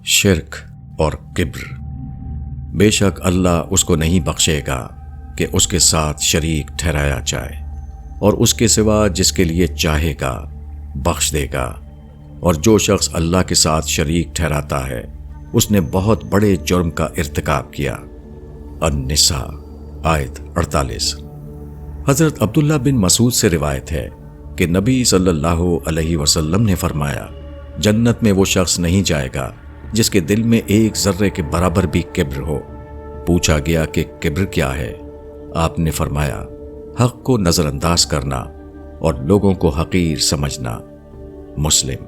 شرک اور کبر۔ بے شک اللہ اس کو نہیں بخشے گا کہ اس کے ساتھ شریک ٹھہرایا جائے، اور اس کے سوا جس کے لیے چاہے گا بخش دے گا، اور جو شخص اللہ کے ساتھ شریک ٹھہراتا ہے اس نے بہت بڑے جرم کا ارتکاب کیا۔ النساء آیت 48۔ حضرت عبداللہ بن مسعود سے روایت ہے کہ نبی صلی اللہ علیہ وسلم نے فرمایا، جنت میں وہ شخص نہیں جائے گا جس کے دل میں ایک ذرے کے برابر بھی کبر ہو۔ پوچھا گیا کہ کبر کیا ہے؟ آپ نے فرمایا، حق کو نظر انداز کرنا اور لوگوں کو حقیر سمجھنا۔ مسلم۔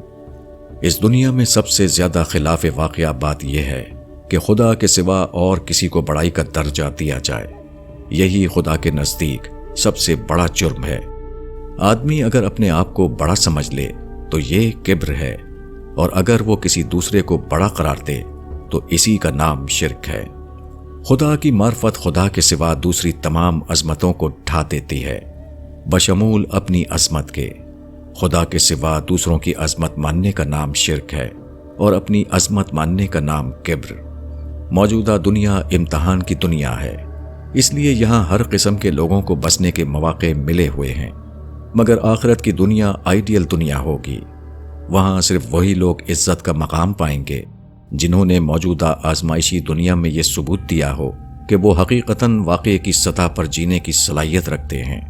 اس دنیا میں سب سے زیادہ خلاف واقعہ بات یہ ہے کہ خدا کے سوا اور کسی کو بڑائی کا درجہ دیا جائے۔ یہی خدا کے نزدیک سب سے بڑا جرم ہے۔ آدمی اگر اپنے آپ کو بڑا سمجھ لے تو یہ کبر ہے، اور اگر وہ کسی دوسرے کو بڑا قرار دے تو اسی کا نام شرک ہے۔ خدا کی معرفت خدا کے سوا دوسری تمام عظمتوں کو ڈھا دیتی ہے، بشمول اپنی عظمت کے۔ خدا کے سوا دوسروں کی عظمت ماننے کا نام شرک ہے، اور اپنی عظمت ماننے کا نام کبر۔ موجودہ دنیا امتحان کی دنیا ہے، اس لیے یہاں ہر قسم کے لوگوں کو بسنے کے مواقع ملے ہوئے ہیں، مگر آخرت کی دنیا آئیڈیل دنیا ہوگی۔ وہاں صرف وہی لوگ عزت کا مقام پائیں گے جنہوں نے موجودہ آزمائشی دنیا میں یہ ثبوت دیا ہو کہ وہ حقیقتاً واقعے کی سطح پر جینے کی صلاحیت رکھتے ہیں۔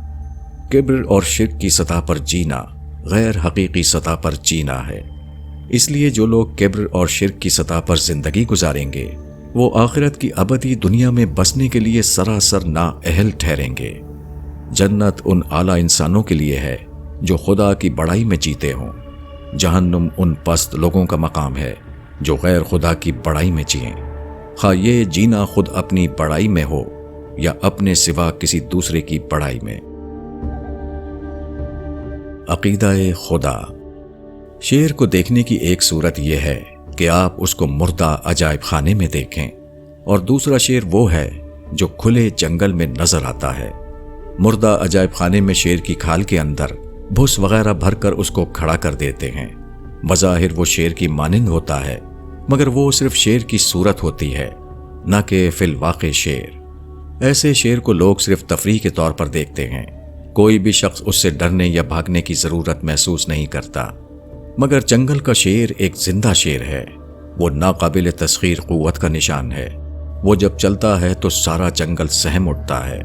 کبر اور شرک کی سطح پر جینا غیر حقیقی سطح پر جینا ہے۔ اس لیے جو لوگ کبر اور شرک کی سطح پر زندگی گزاریں گے وہ آخرت کی ابدی دنیا میں بسنے کے لیے سراسر نااہل ٹھہریں گے۔ جنت ان اعلیٰ انسانوں کے لیے ہے جو خدا کی بڑائی میں جیتے ہوں، جہنم ان پست لوگوں کا مقام ہے جو غیر خدا کی بڑائی میں جئیں، خواہ یہ جینا خود اپنی بڑائی میں ہو یا اپنے سوا کسی دوسرے کی بڑائی میں۔ عقیدہ خدا۔ شیر کو دیکھنے کی ایک صورت یہ ہے کہ آپ اس کو مردہ عجائب خانے میں دیکھیں، اور دوسرا شیر وہ ہے جو کھلے جنگل میں نظر آتا ہے۔ مردہ عجائب خانے میں شیر کی کھال کے اندر بھس وغیرہ بھر کر اس کو کھڑا کر دیتے ہیں۔ بظاہر وہ شیر کی مانند ہوتا ہے، مگر وہ صرف شیر کی صورت ہوتی ہے، نہ کہ فی الواقع شیر۔ ایسے شیر کو لوگ صرف تفریح کے طور پر دیکھتے ہیں، کوئی بھی شخص اس سے ڈرنے یا بھاگنے کی ضرورت محسوس نہیں کرتا۔ مگر جنگل کا شیر ایک زندہ شیر ہے، وہ ناقابل تسخیر قوت کا نشان ہے۔ وہ جب چلتا ہے تو سارا جنگل سہم اٹھتا ہے،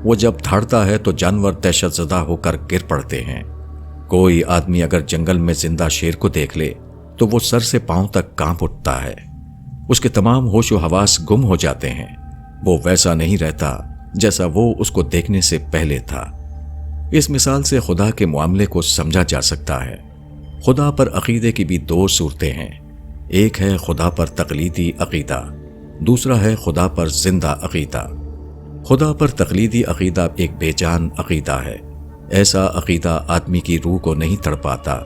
وہ جب دھاڑتا ہے تو جانور دہشت زدہ ہو کر گر پڑتے ہیں۔ کوئی آدمی اگر جنگل میں زندہ شیر کو دیکھ لے تو وہ سر سے پاؤں تک کانپ اٹھتا ہے، اس کے تمام ہوش و حواس گم ہو جاتے ہیں، وہ ویسا نہیں رہتا جیسا وہ اس کو دیکھنے سے پہلے تھا۔ اس مثال سے خدا کے معاملے کو سمجھا جا سکتا ہے۔ خدا پر عقیدے کی بھی دو صورتیں ہیں، ایک ہے خدا پر تقلیدی عقیدہ، دوسرا ہے خدا پر زندہ عقیدہ۔ خدا پر تقلیدی عقیدہ ایک بے جان عقیدہ ہے۔ ایسا عقیدہ آدمی کی روح کو نہیں تڑپاتا،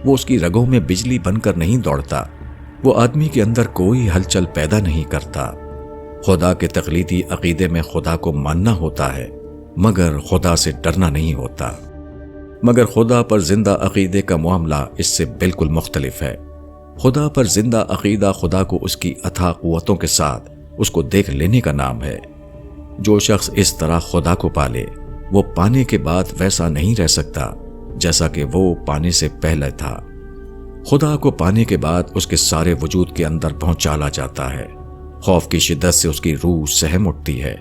وہ اس کی رگوں میں بجلی بن کر نہیں دوڑتا، وہ آدمی کے اندر کوئی ہلچل پیدا نہیں کرتا۔ خدا کے تقلیدی عقیدے میں خدا کو ماننا ہوتا ہے، مگر خدا سے ڈرنا نہیں ہوتا۔ مگر خدا پر زندہ عقیدے کا معاملہ اس سے بالکل مختلف ہے۔ خدا پر زندہ عقیدہ خدا کو اس کی اتھاہ قوتوں کے ساتھ اس کو دیکھ لینے کا نام ہے۔ جو شخص اس طرح خدا کو پالے وہ پانے کے بعد ویسا نہیں رہ سکتا جیسا کہ وہ پانے سے پہلے تھا۔ خدا کو پانے کے بعد اس کے سارے وجود کے اندر پہنچالا جاتا ہے۔ خوف کی شدت سے اس کی روح سہم اٹھتی ہے،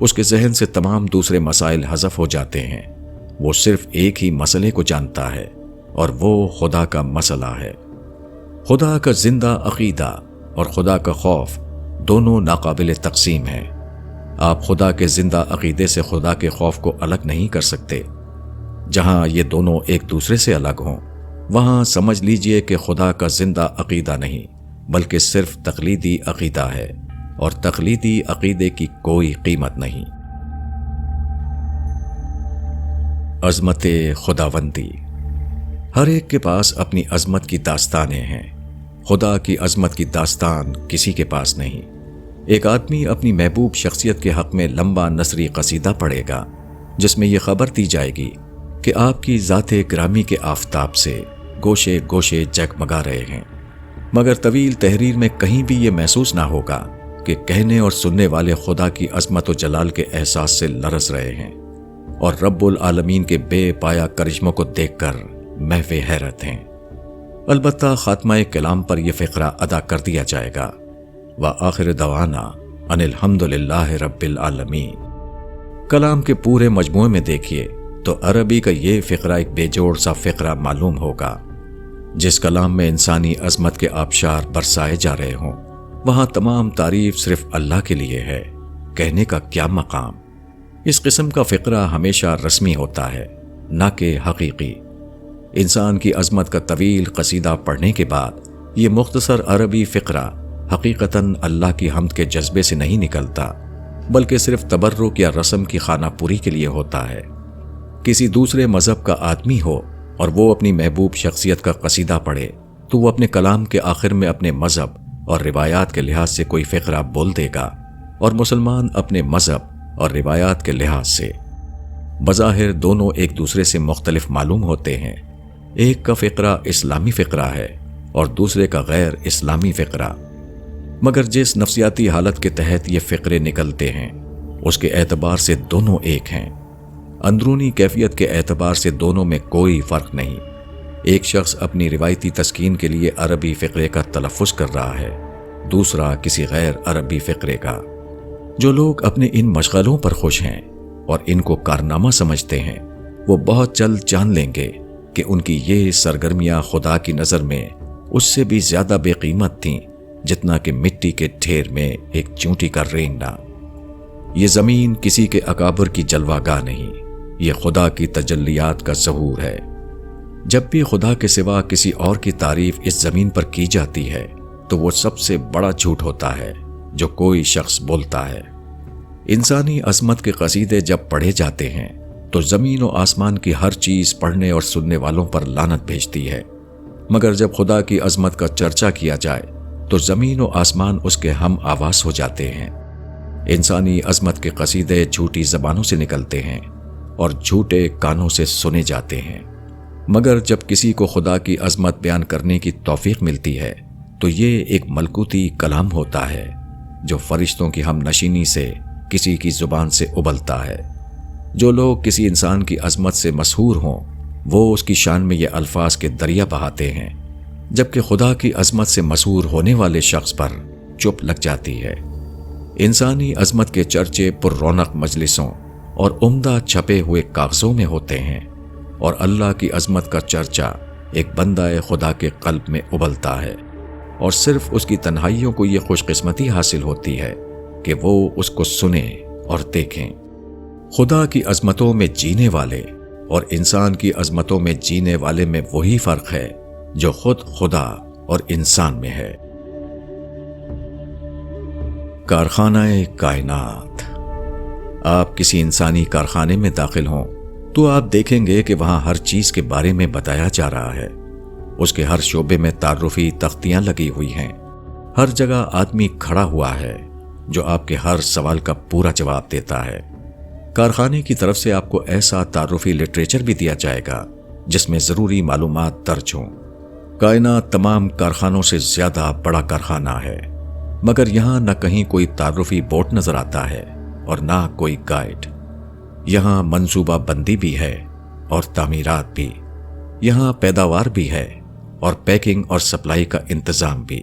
اس کے ذہن سے تمام دوسرے مسائل حذف ہو جاتے ہیں، وہ صرف ایک ہی مسئلے کو جانتا ہے اور وہ خدا کا مسئلہ ہے۔ خدا کا زندہ عقیدہ اور خدا کا خوف دونوں ناقابل تقسیم ہیں۔ آپ خدا کے زندہ عقیدے سے خدا کے خوف کو الگ نہیں کر سکتے۔ جہاں یہ دونوں ایک دوسرے سے الگ ہوں وہاں سمجھ لیجئے کہ خدا کا زندہ عقیدہ نہیں بلکہ صرف تقلیدی عقیدہ ہے، اور تقلیدی عقیدے کی کوئی قیمت نہیں۔ عظمت خداوندی۔ ہر ایک کے پاس اپنی عظمت کی داستانیں ہیں، خدا کی عظمت کی داستان کسی کے پاس نہیں۔ ایک آدمی اپنی محبوب شخصیت کے حق میں لمبا نثری قصیدہ پڑھے گا جس میں یہ خبر دی جائے گی کہ آپ کی ذات گرامی کے آفتاب سے گوشے گوشے جگمگا رہے ہیں۔ مگر طویل تحریر میں کہیں بھی یہ محسوس نہ ہوگا کہ کہنے اور سننے والے خدا کی عظمت و جلال کے احساس سے لرز رہے ہیں اور رب العالمین کے بے پایا کرشموں کو دیکھ کر محو حیرت ہیں۔ البتہ خاتمہ کلام پر یہ فقرہ ادا کر دیا جائے گا۔ وآخر دعوانا ان الحمد للہ رب العالمین۔ کلام کے پورے مجموعے میں دیکھیے تو عربی کا یہ فقرہ ایک بے جوڑ سا فقرہ معلوم ہوگا۔ جس کلام میں انسانی عظمت کے آبشار برسائے جا رہے ہوں، وہاں تمام تعریف صرف اللہ کے لیے ہے، کہنے کا کیا مقام۔ اس قسم کا فقرہ ہمیشہ رسمی ہوتا ہے، نہ کہ حقیقی۔ انسان کی عظمت کا طویل قصیدہ پڑھنے کے بعد یہ مختصر عربی فقرہ حقیقتاً اللہ کی حمد کے جذبے سے نہیں نکلتا، بلکہ صرف تبرک یا رسم کی خانہ پوری کے لیے ہوتا ہے۔ کسی دوسرے مذہب کا آدمی ہو اور وہ اپنی محبوب شخصیت کا قصیدہ پڑھے تو وہ اپنے کلام کے آخر میں اپنے مذہب اور روایات کے لحاظ سے کوئی فقرہ بول دے گا، اور مسلمان اپنے مذہب اور روایات کے لحاظ سے۔ بظاہر دونوں ایک دوسرے سے مختلف معلوم ہوتے ہیں۔ ایک کا فقرہ اسلامی فقرہ ہے اور دوسرے کا غیر اسلامی فقرہ، مگر جس نفسیاتی حالت کے تحت یہ فقرے نکلتے ہیں اس کے اعتبار سے دونوں ایک ہیں۔ اندرونی کیفیت کے اعتبار سے دونوں میں کوئی فرق نہیں۔ ایک شخص اپنی روایتی تسکین کے لیے عربی فقرے کا تلفظ کر رہا ہے، دوسرا کسی غیر عربی فقرے کا۔ جو لوگ اپنے ان مشغلوں پر خوش ہیں اور ان کو کارنامہ سمجھتے ہیں، وہ بہت جلد جان لیں گے کہ ان کی یہ سرگرمیاں خدا کی نظر میں اس سے بھی زیادہ بے قیمت تھیں جتنا کہ مٹی کے ڈھیر میں ایک چونٹی کا رینگنا۔ یہ زمین کسی کے اکابر کی جلوہ گاہ نہیں، یہ خدا کی تجلیات کا ظہور ہے۔ جب بھی خدا کے سوا کسی اور کی تعریف اس زمین پر کی جاتی ہے تو وہ سب سے بڑا جھوٹ ہوتا ہے جو کوئی شخص بولتا ہے۔ انسانی عظمت کے قصیدے جب پڑھے جاتے ہیں تو زمین و آسمان کی ہر چیز پڑھنے اور سننے والوں پر لعنت بھیجتی ہے، مگر جب خدا کی عظمت کا چرچا کیا جائے تو زمین و آسمان اس کے ہم آواز ہو جاتے ہیں۔ انسانی عظمت کے قصیدے جھوٹی زبانوں سے نکلتے ہیں اور جھوٹے کانوں سے سنے جاتے ہیں، مگر جب کسی کو خدا کی عظمت بیان کرنے کی توفیق ملتی ہے تو یہ ایک ملکوتی کلام ہوتا ہے جو فرشتوں کی ہم نشینی سے کسی کی زبان سے ابلتا ہے۔ جو لوگ کسی انسان کی عظمت سے مسحور ہوں وہ اس کی شان میں یہ الفاظ کے دریا بہاتے ہیں، جبکہ خدا کی عظمت سے مسحور ہونے والے شخص پر چپ لگ جاتی ہے۔ انسانی عظمت کے چرچے پر رونق مجلسوں اور عمدہ چھپے ہوئے کاغذوں میں ہوتے ہیں، اور اللہ کی عظمت کا چرچا ایک بندہ خدا کے قلب میں ابلتا ہے، اور صرف اس کی تنہائیوں کو یہ خوش قسمتی حاصل ہوتی ہے کہ وہ اس کو سنیں اور دیکھیں۔ خدا کی عظمتوں میں جینے والے اور انسان کی عظمتوں میں جینے والے میں وہی فرق ہے جو خود خدا اور انسان میں ہے۔ کارخانہ کائنات۔ آپ کسی انسانی کارخانے میں داخل ہوں تو آپ دیکھیں گے کہ وہاں ہر چیز کے بارے میں بتایا جا رہا ہے۔ اس کے ہر شعبے میں تعارفی تختیاں لگی ہوئی ہیں، ہر جگہ آدمی کھڑا ہوا ہے جو آپ کے ہر سوال کا پورا جواب دیتا ہے۔ کارخانے کی طرف سے آپ کو ایسا تعارفی لٹریچر بھی دیا جائے گا جس میں ضروری معلومات درج ہوں۔ کائنات تمام کارخانوں سے زیادہ بڑا کارخانہ ہے، مگر یہاں نہ کہیں کوئی تعارفی بورڈ نظر آتا ہے اور نہ کوئی گائیڈ۔ یہاں منصوبہ بندی بھی ہے اور تعمیرات بھی، یہاں پیداوار بھی ہے اور پیکنگ اور سپلائی کا انتظام بھی،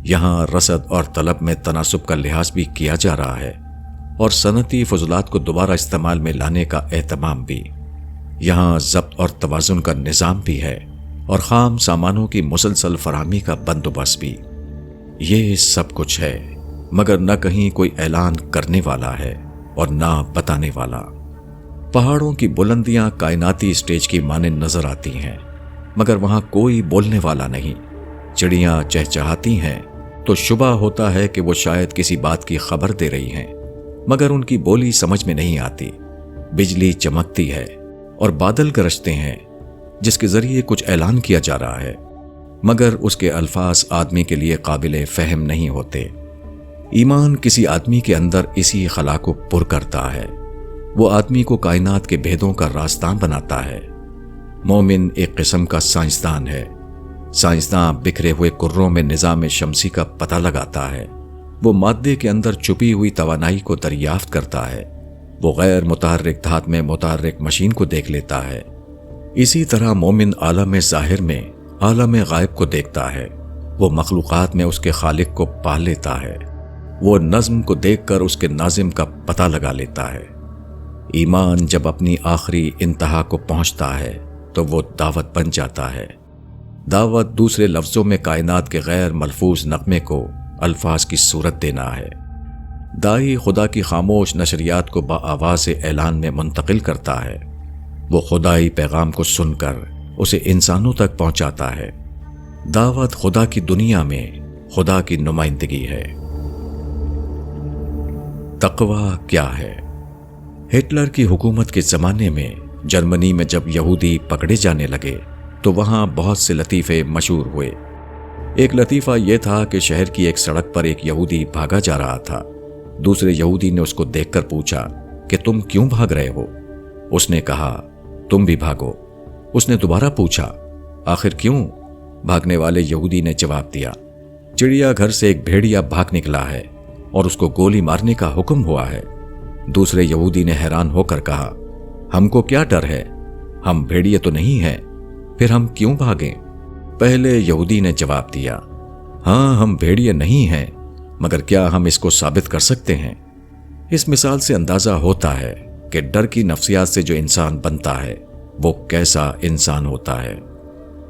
یہاں رسد اور طلب میں تناسب کا لحاظ بھی کیا جا رہا ہے اور صنعتی فضلات کو دوبارہ استعمال میں لانے کا اہتمام بھی، یہاں ضبط اور توازن کا نظام بھی ہے اور خام سامانوں کی مسلسل فراہمی کا بندوبست بھی۔ یہ سب کچھ ہے، مگر نہ کہیں کوئی اعلان کرنے والا ہے اور نہ بتانے والا۔ پہاڑوں کی بلندیاں کائناتی اسٹیج کی مانند نظر آتی ہیں، مگر وہاں کوئی بولنے والا نہیں۔ چڑیاں چہچہاتی ہیں تو شبہ ہوتا ہے کہ وہ شاید کسی بات کی خبر دے رہی ہیں، مگر ان کی بولی سمجھ میں نہیں آتی۔ بجلی چمکتی ہے اور بادل گرجتے ہیں جس کے ذریعے کچھ اعلان کیا جا رہا ہے، مگر اس کے الفاظ آدمی کے لیے قابل فہم نہیں ہوتے۔ ایمان کسی آدمی کے اندر اسی خلا کو پر کرتا ہے، وہ آدمی کو کائنات کے بھیدوں کا راستان بناتا ہے۔ مومن ایک قسم کا سائنسدان ہے، سائنسداں بکھرے ہوئے کروں میں نظام شمسی کا پتہ لگاتا ہے۔ وہ مادے کے اندر چھپی ہوئی توانائی کو دریافت کرتا ہے۔ وہ غیر متحرک دھات میں متحرک مشین کو دیکھ لیتا ہے۔ اسی طرح مومن عالم ظاہر میں عالم غائب کو دیکھتا ہے۔ وہ مخلوقات میں اس کے خالق کو پا لیتا ہے۔ وہ نظم کو دیکھ کر اس کے ناظم کا پتہ لگا لیتا ہے۔ ایمان جب اپنی آخری انتہا کو پہنچتا ہے تو وہ دعوت بن جاتا ہے۔ دعوت دوسرے لفظوں میں کائنات کے غیر ملفوظ نغمے کو الفاظ کی صورت دینا ہے۔ داعی خدا کی خاموش نشریات کو بآواز اعلان میں منتقل کرتا ہے۔ وہ خدائی پیغام کو سن کر اسے انسانوں تک پہنچاتا ہے۔ دعوت خدا کی دنیا میں خدا کی نمائندگی ہے۔ تقوی کیا ہے؟ ہٹلر کی حکومت کے زمانے میں جرمنی میں جب یہودی پکڑے جانے لگے تو وہاں بہت سے لطیفے مشہور ہوئے۔ ایک لطیفہ یہ تھا کہ شہر کی ایک سڑک پر ایک یہودی بھاگا جا رہا تھا۔ دوسرے یہودی نے اس کو دیکھ کر پوچھا کہ تم کیوں بھاگ رہے ہو؟ اس نے کہا تم بھی بھاگو۔ اس نے دوبارہ پوچھا آخر کیوں؟ بھاگنے والے یہودی نے جواب دیا چڑیا گھر سے ایک بھیڑیا بھاگ نکلا ہے اور اس کو گولی مارنے کا حکم ہوا ہے۔ دوسرے یہودی نے حیران ہو کر کہا ہم کو کیا ڈر ہے؟ ہم بھیڑیے تو نہیں ہیں، پھر ہم کیوں بھاگیں؟ پہلے یہودی نے جواب دیا ہاں ہم بھیڑیے نہیں ہیں، مگر کیا ہم اس کو ثابت کر سکتے ہیں؟ اس مثال سے اندازہ ہوتا ہے کہ ڈر کی نفسیات سے جو انسان بنتا ہے وہ کیسا انسان ہوتا ہے۔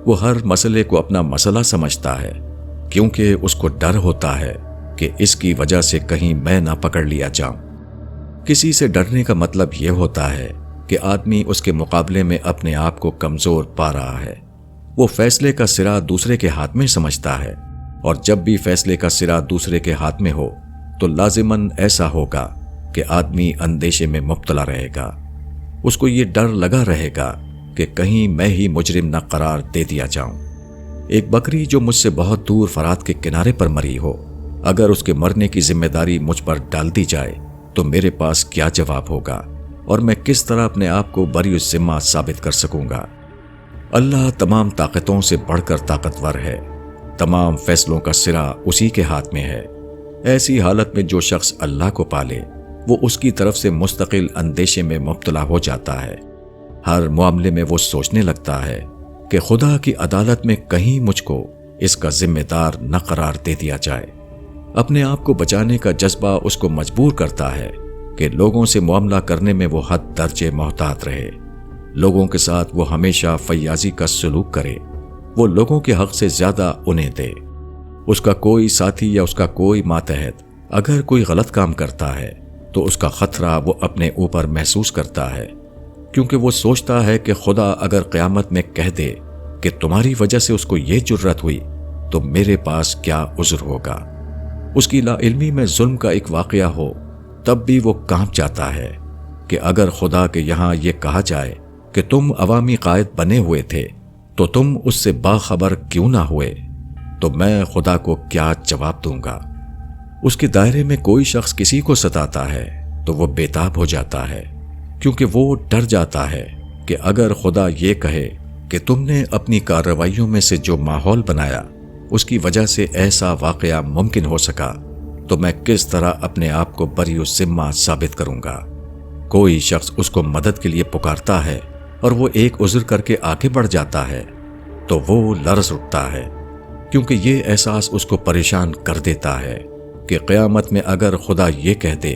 وہ ہر مسئلے کو اپنا مسئلہ سمجھتا ہے کیونکہ اس کو ڈر ہوتا ہے کہ اس کی وجہ سے کہیں میں نہ پکڑ لیا جاؤں۔ کسی سے ڈرنے کا مطلب یہ ہوتا ہے کہ آدمی اس کے مقابلے میں اپنے آپ کو کمزور پا رہا ہے۔ وہ فیصلے کا سرا دوسرے کے ہاتھ میں سمجھتا ہے، اور جب بھی فیصلے کا سرا دوسرے کے ہاتھ میں ہو تو لازماً ایسا ہوگا کہ آدمی اندیشے میں مبتلا رہے گا۔ اس کو یہ ڈر لگا رہے گا کہ کہیں میں ہی مجرم نہ قرار دے دیا جاؤں۔ ایک بکری جو مجھ سے بہت دور فرات کے کنارے پر مری ہو، اگر اس کے مرنے کی ذمہ داری مجھ پر ڈال دی جائے تو میرے پاس کیا جواب ہوگا اور میں کس طرح اپنے آپ کو بری الذمہ ثابت کر سکوں گا؟ اللہ تمام طاقتوں سے بڑھ کر طاقتور ہے۔ تمام فیصلوں کا سرا اسی کے ہاتھ میں ہے۔ ایسی حالت میں جو شخص اللہ کو پالے وہ اس کی طرف سے مستقل اندیشے میں مبتلا ہو جاتا ہے۔ ہر معاملے میں وہ سوچنے لگتا ہے کہ خدا کی عدالت میں کہیں مجھ کو اس کا ذمہ دار نہ قرار دے دیا جائے۔ اپنے آپ کو بچانے کا جذبہ اس کو مجبور کرتا ہے کہ لوگوں سے معاملہ کرنے میں وہ حد درجے محتاط رہے۔ لوگوں کے ساتھ وہ ہمیشہ فیاضی کا سلوک کرے، وہ لوگوں کے حق سے زیادہ انہیں دے۔ اس کا کوئی ساتھی یا اس کا کوئی ماتحت اگر کوئی غلط کام کرتا ہے تو اس کا خطرہ وہ اپنے اوپر محسوس کرتا ہے، کیونکہ وہ سوچتا ہے کہ خدا اگر قیامت میں کہہ دے کہ تمہاری وجہ سے اس کو یہ جرت ہوئی تو میرے پاس کیا عذر ہوگا۔ اس کی لا علمی میں ظلم کا ایک واقعہ ہو تب بھی وہ کانپ جاتا ہے کہ اگر خدا کے یہاں یہ کہا جائے کہ تم عوامی قائد بنے ہوئے تھے تو تم اس سے باخبر کیوں نہ ہوئے، تو میں خدا کو کیا جواب دوں گا؟ اس کے دائرے میں کوئی شخص کسی کو ستاتا ہے تو وہ بےتاب ہو جاتا ہے، کیونکہ وہ ڈر جاتا ہے کہ اگر خدا یہ کہے کہ تم نے اپنی کارروائیوں میں سے جو ماحول بنایا اس کی وجہ سے ایسا واقعہ ممکن ہو سکا تو میں کس طرح اپنے آپ کو بری الذمہ ثابت کروں گا؟ کوئی شخص اس کو مدد کے لیے پکارتا ہے اور وہ ایک عذر کر کے آگے بڑھ جاتا ہے تو وہ لرز اٹھتا ہے، کیونکہ یہ احساس اس کو پریشان کر دیتا ہے کہ قیامت میں اگر خدا یہ کہہ دے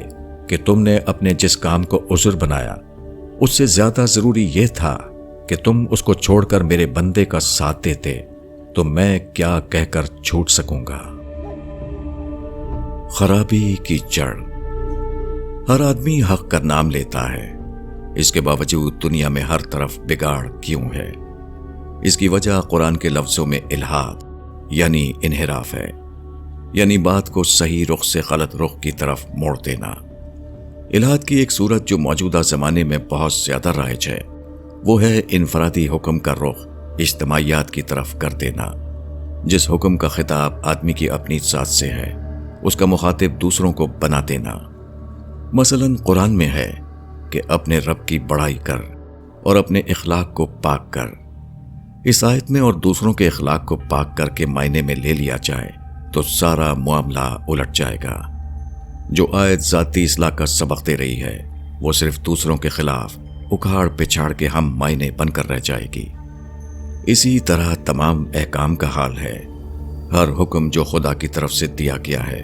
کہ تم نے اپنے جس کام کو عذر بنایا اس سے زیادہ ضروری یہ تھا کہ تم اس کو چھوڑ کر میرے بندے کا ساتھ دیتے، تو میں کیا کہہ کر چھوٹ سکوں گا؟ خرابی کی جڑ۔ ہر آدمی حق کا نام لیتا ہے، اس کے باوجود دنیا میں ہر طرف بگاڑ کیوں ہے؟ اس کی وجہ قرآن کے لفظوں میں الحاد یعنی انحراف ہے، یعنی بات کو صحیح رخ سے غلط رخ کی طرف موڑ دینا۔ الحاد کی ایک صورت جو موجودہ زمانے میں بہت زیادہ رائج ہے وہ ہے انفرادی حکم کا رخ اجتماعیات کی طرف کر دینا۔ جس حکم کا خطاب آدمی کی اپنی ذات سے ہے اس کا مخاطب دوسروں کو بنا دینا۔ مثلاً قرآن میں ہے کہ اپنے رب کی بڑائی کر اور اپنے اخلاق کو پاک کر۔ اس آیت میں اور دوسروں کے اخلاق کو پاک کر کے معنی میں لے لیا جائے تو سارا معاملہ الٹ جائے گا۔ جو آیت ذاتی اصلاح کا سبق دے رہی ہے وہ صرف دوسروں کے خلاف اکھاڑ پچھاڑ کے ہم معنی بن کر رہ جائے گی۔ اسی طرح تمام احکام کا حال ہے۔ ہر حکم جو خدا کی طرف سے دیا گیا ہے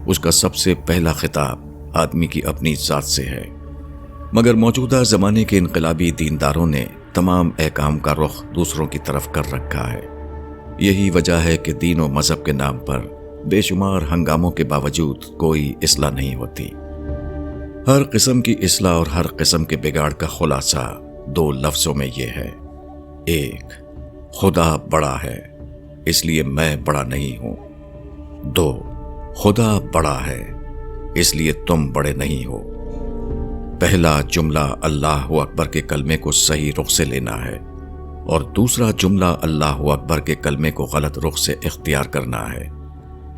اس کا سب سے پہلا خطاب آدمی کی اپنی ذات سے ہے، مگر موجودہ زمانے کے انقلابی دینداروں نے تمام احکام کا رخ دوسروں کی طرف کر رکھا ہے۔ یہی وجہ ہے کہ دین و مذہب کے نام پر بے شمار ہنگاموں کے باوجود کوئی اصلاح نہیں ہوتی۔ ہر قسم کی اصلاح اور ہر قسم کے بگاڑ کا خلاصہ دو لفظوں میں یہ ہے: ایک، خدا بڑا ہے اس لیے میں بڑا نہیں ہوں۔ دو، خدا بڑا ہے اس لیے تم بڑے نہیں ہو۔ پہلا جملہ اللہ اکبر کے کلمے کو صحیح رخ سے لینا ہے اور دوسرا جملہ اللہ اکبر کے کلمے کو غلط رخ سے اختیار کرنا ہے۔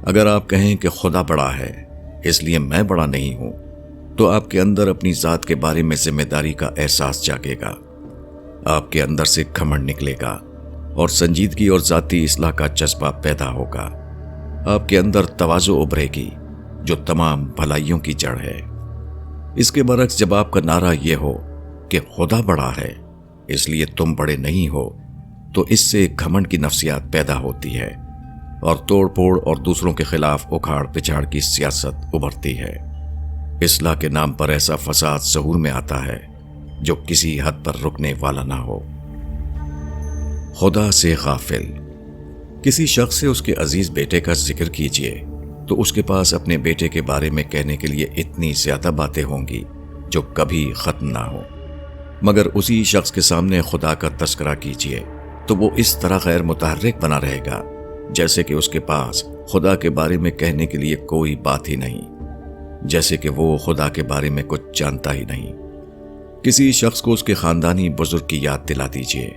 اگر آپ کہیں کہ خدا بڑا ہے اس لیے میں بڑا نہیں ہوں تو آپ کے اندر اپنی ذات کے بارے میں ذمہ داری کا احساس جاگے گا، آپ کے اندر سے گھمنڈ نکلے گا اور سنجیدگی اور ذاتی اصلاح کا جذبہ پیدا ہوگا۔ آپ کے اندر تواضع ابھرے گی جو تمام بھلائیوں کی جڑ ہے۔ اس کے برعکس جب آپ کا نعرہ یہ ہو کہ خدا بڑا ہے اس لیے تم بڑے نہیں ہو تو اس سے گھمنڈ کی نفسیات پیدا ہوتی ہے اور توڑ پھوڑ اور دوسروں کے خلاف اکھاڑ پچھاڑ کی سیاست ابھرتی ہے۔ اصلاح کے نام پر ایسا فساد ظہور میں آتا ہے جو کسی حد پر رکنے والا نہ ہو۔ خدا سے غافل۔ کسی شخص سے اس کے عزیز بیٹے کا ذکر کیجیے تو اس کے پاس اپنے بیٹے کے بارے میں کہنے کے لیے اتنی زیادہ باتیں ہوں گی جو کبھی ختم نہ ہو، مگر اسی شخص کے سامنے خدا کا تذکرہ کیجیے تو وہ اس طرح غیر متحرک بنا رہے گا جیسے کہ اس کے پاس خدا کے بارے میں کہنے کے لیے کوئی بات ہی نہیں، جیسے کہ وہ خدا کے بارے میں کچھ جانتا ہی نہیں۔ کسی شخص کو اس کے خاندانی بزرگ کی یاد دلا دیجیے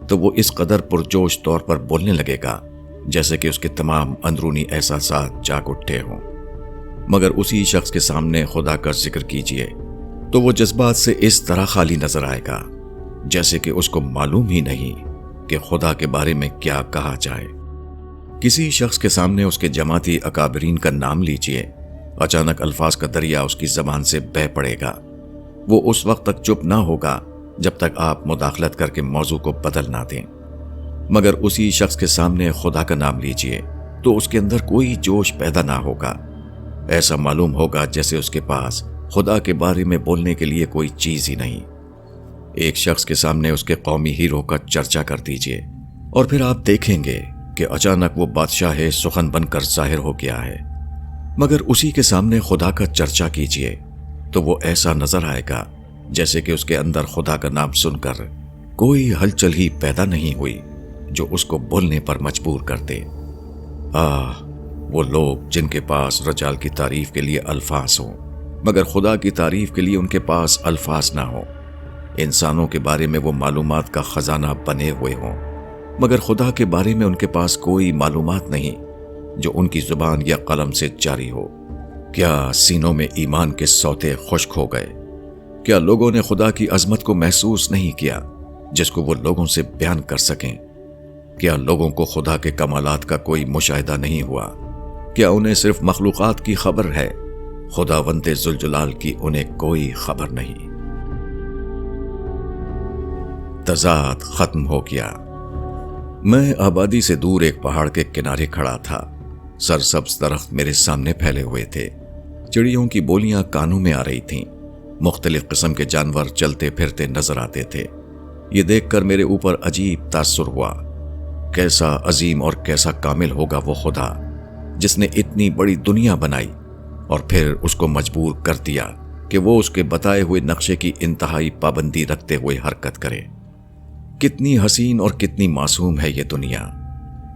تو وہ اس قدر پرجوش طور پر بولنے لگے گا جیسے کہ اس کے تمام اندرونی احساسات جاگ اٹھے ہوں، مگر اسی شخص کے سامنے خدا کا ذکر کیجیے تو وہ جذبات سے اس طرح خالی نظر آئے گا جیسے کہ اس کو معلوم ہی نہیں کہ خدا کے بارے میں کیا کہا جائے۔ کسی شخص کے سامنے اس کے جماعتی اکابرین کا نام لیجیے، اچانک الفاظ کا دریا اس کی زبان سے بہہ پڑے گا۔ وہ اس وقت تک چپ نہ ہوگا جب تک آپ مداخلت کر کے موضوع کو بدل نہ دیں، مگر اسی شخص کے سامنے خدا کا نام لیجیے تو اس کے اندر کوئی جوش پیدا نہ ہوگا۔ ایسا معلوم ہوگا جیسے اس کے پاس خدا کے بارے میں بولنے کے لیے کوئی چیز ہی نہیں۔ ایک شخص کے سامنے اس کے قومی ہیرو کا چرچا کر دیجیے اور پھر آپ دیکھیں گے کہ اچانک وہ بادشاہ سخن بن کر ظاہر ہو گیا ہے، مگر اسی کے سامنے خدا کا چرچا کیجیے تو وہ ایسا نظر آئے گا جیسے کہ اس کے اندر خدا کا نام سن کر کوئی ہلچل ہی پیدا نہیں ہوئی جو اس کو بولنے پر مجبور کر دے۔ وہ لوگ جن کے پاس رجال کی تعریف کے لیے الفاظ ہوں مگر خدا کی تعریف کے لیے ان کے پاس الفاظ نہ ہوں، انسانوں کے بارے میں وہ معلومات کا خزانہ بنے ہوئے ہوں مگر خدا کے بارے میں ان کے پاس کوئی معلومات نہیں جو ان کی زبان یا قلم سے جاری ہو۔ کیا سینوں میں ایمان کے سوتے خشک ہو گئے؟ کیا لوگوں نے خدا کی عظمت کو محسوس نہیں کیا جس کو وہ لوگوں سے بیان کر سکیں؟ کیا لوگوں کو خدا کے کمالات کا کوئی مشاہدہ نہیں ہوا؟ کیا انہیں صرف مخلوقات کی خبر ہے؟ خداوند ذوالجلال کی انہیں کوئی خبر نہیں۔ تضاد ختم ہو گیا۔ میں آبادی سے دور ایک پہاڑ کے کنارے کھڑا تھا۔ سرسبز درخت میرے سامنے پھیلے ہوئے تھے، چڑیوں کی بولیاں کانوں میں آ رہی تھیں، مختلف قسم کے جانور چلتے پھرتے نظر آتے تھے۔ یہ دیکھ کر میرے اوپر عجیب تاثر ہوا۔ کیسا عظیم اور کیسا کامل ہوگا وہ خدا جس نے اتنی بڑی دنیا بنائی اور پھر اس کو مجبور کر دیا کہ وہ اس کے بتائے ہوئے نقشے کی انتہائی پابندی رکھتے ہوئے حرکت کرے۔ کتنی حسین اور کتنی معصوم ہے یہ دنیا۔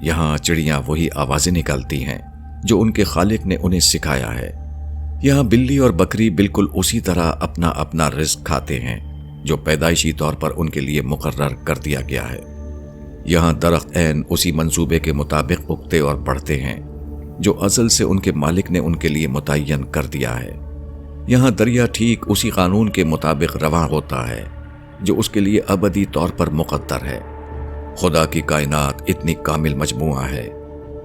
یہاں چڑیاں وہی آوازیں نکالتی ہیں جو ان کے خالق نے انہیں سکھایا ہے۔ یہاں بلی اور بکری بالکل اسی طرح اپنا اپنا رزق کھاتے ہیں جو پیدائشی طور پر ان کے لیے مقرر کر دیا گیا ہے۔ یہاں درخت عین اسی منصوبے کے مطابق اگتے اور بڑھتے ہیں جو ازل سے ان کے مالک نے ان کے لیے متعین کر دیا ہے۔ یہاں دریا ٹھیک اسی قانون کے مطابق رواں ہوتا ہے جو اس کے لیے ابدی طور پر مقدر ہے۔ خدا کی کائنات اتنی کامل مجموعہ ہے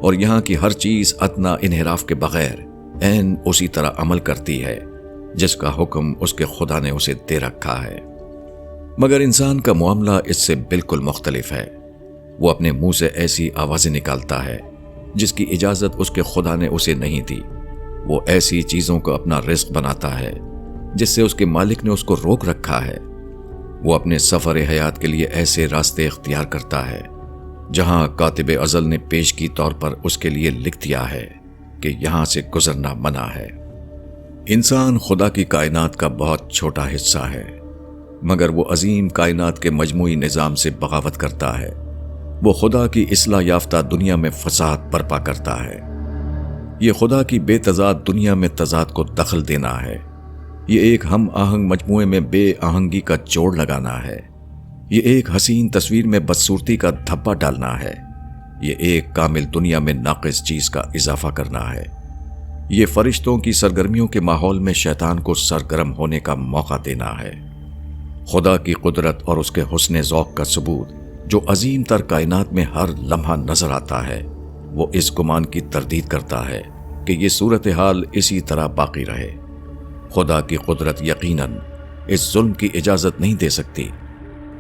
اور یہاں کی ہر چیز ادنا انحراف کے بغیر عین اسی طرح عمل کرتی ہے جس کا حکم اس کے خدا نے اسے دے رکھا ہے۔ مگر انسان کا معاملہ اس سے بالکل مختلف ہے۔ وہ اپنے منہ سے ایسی آوازیں نکالتا ہے جس کی اجازت اس کے خدا نے اسے نہیں دی۔ وہ ایسی چیزوں کو اپنا رزق بناتا ہے جس سے اس کے مالک نے اس کو روک رکھا ہے۔ وہ اپنے سفر حیات کے لیے ایسے راستے اختیار کرتا ہے جہاں کاتب ازل نے پیشگی طور پر اس کے لیے لکھ دیا ہے کہ یہاں سے گزرنا منع ہے۔ انسان خدا کی کائنات کا بہت چھوٹا حصہ ہے، مگر وہ عظیم کائنات کے مجموعی نظام سے بغاوت کرتا ہے۔ وہ خدا کی اصلاح یافتہ دنیا میں فساد برپا کرتا ہے۔ یہ خدا کی بے تضاد دنیا میں تضاد کو دخل دینا ہے۔ یہ ایک ہم آہنگ مجموعے میں بے آہنگی کا جوڑ لگانا ہے۔ یہ ایک حسین تصویر میں بدصورتی کا دھبا ڈالنا ہے۔ یہ ایک کامل دنیا میں ناقص چیز کا اضافہ کرنا ہے۔ یہ فرشتوں کی سرگرمیوں کے ماحول میں شیطان کو سرگرم ہونے کا موقع دینا ہے۔ خدا کی قدرت اور اس کے حسن ذوق کا ثبوت جو عظیم تر کائنات میں ہر لمحہ نظر آتا ہے، وہ اس گمان کی تردید کرتا ہے کہ یہ صورتحال اسی طرح باقی رہے۔ خدا کی قدرت یقیناً اس ظلم کی اجازت نہیں دے سکتی۔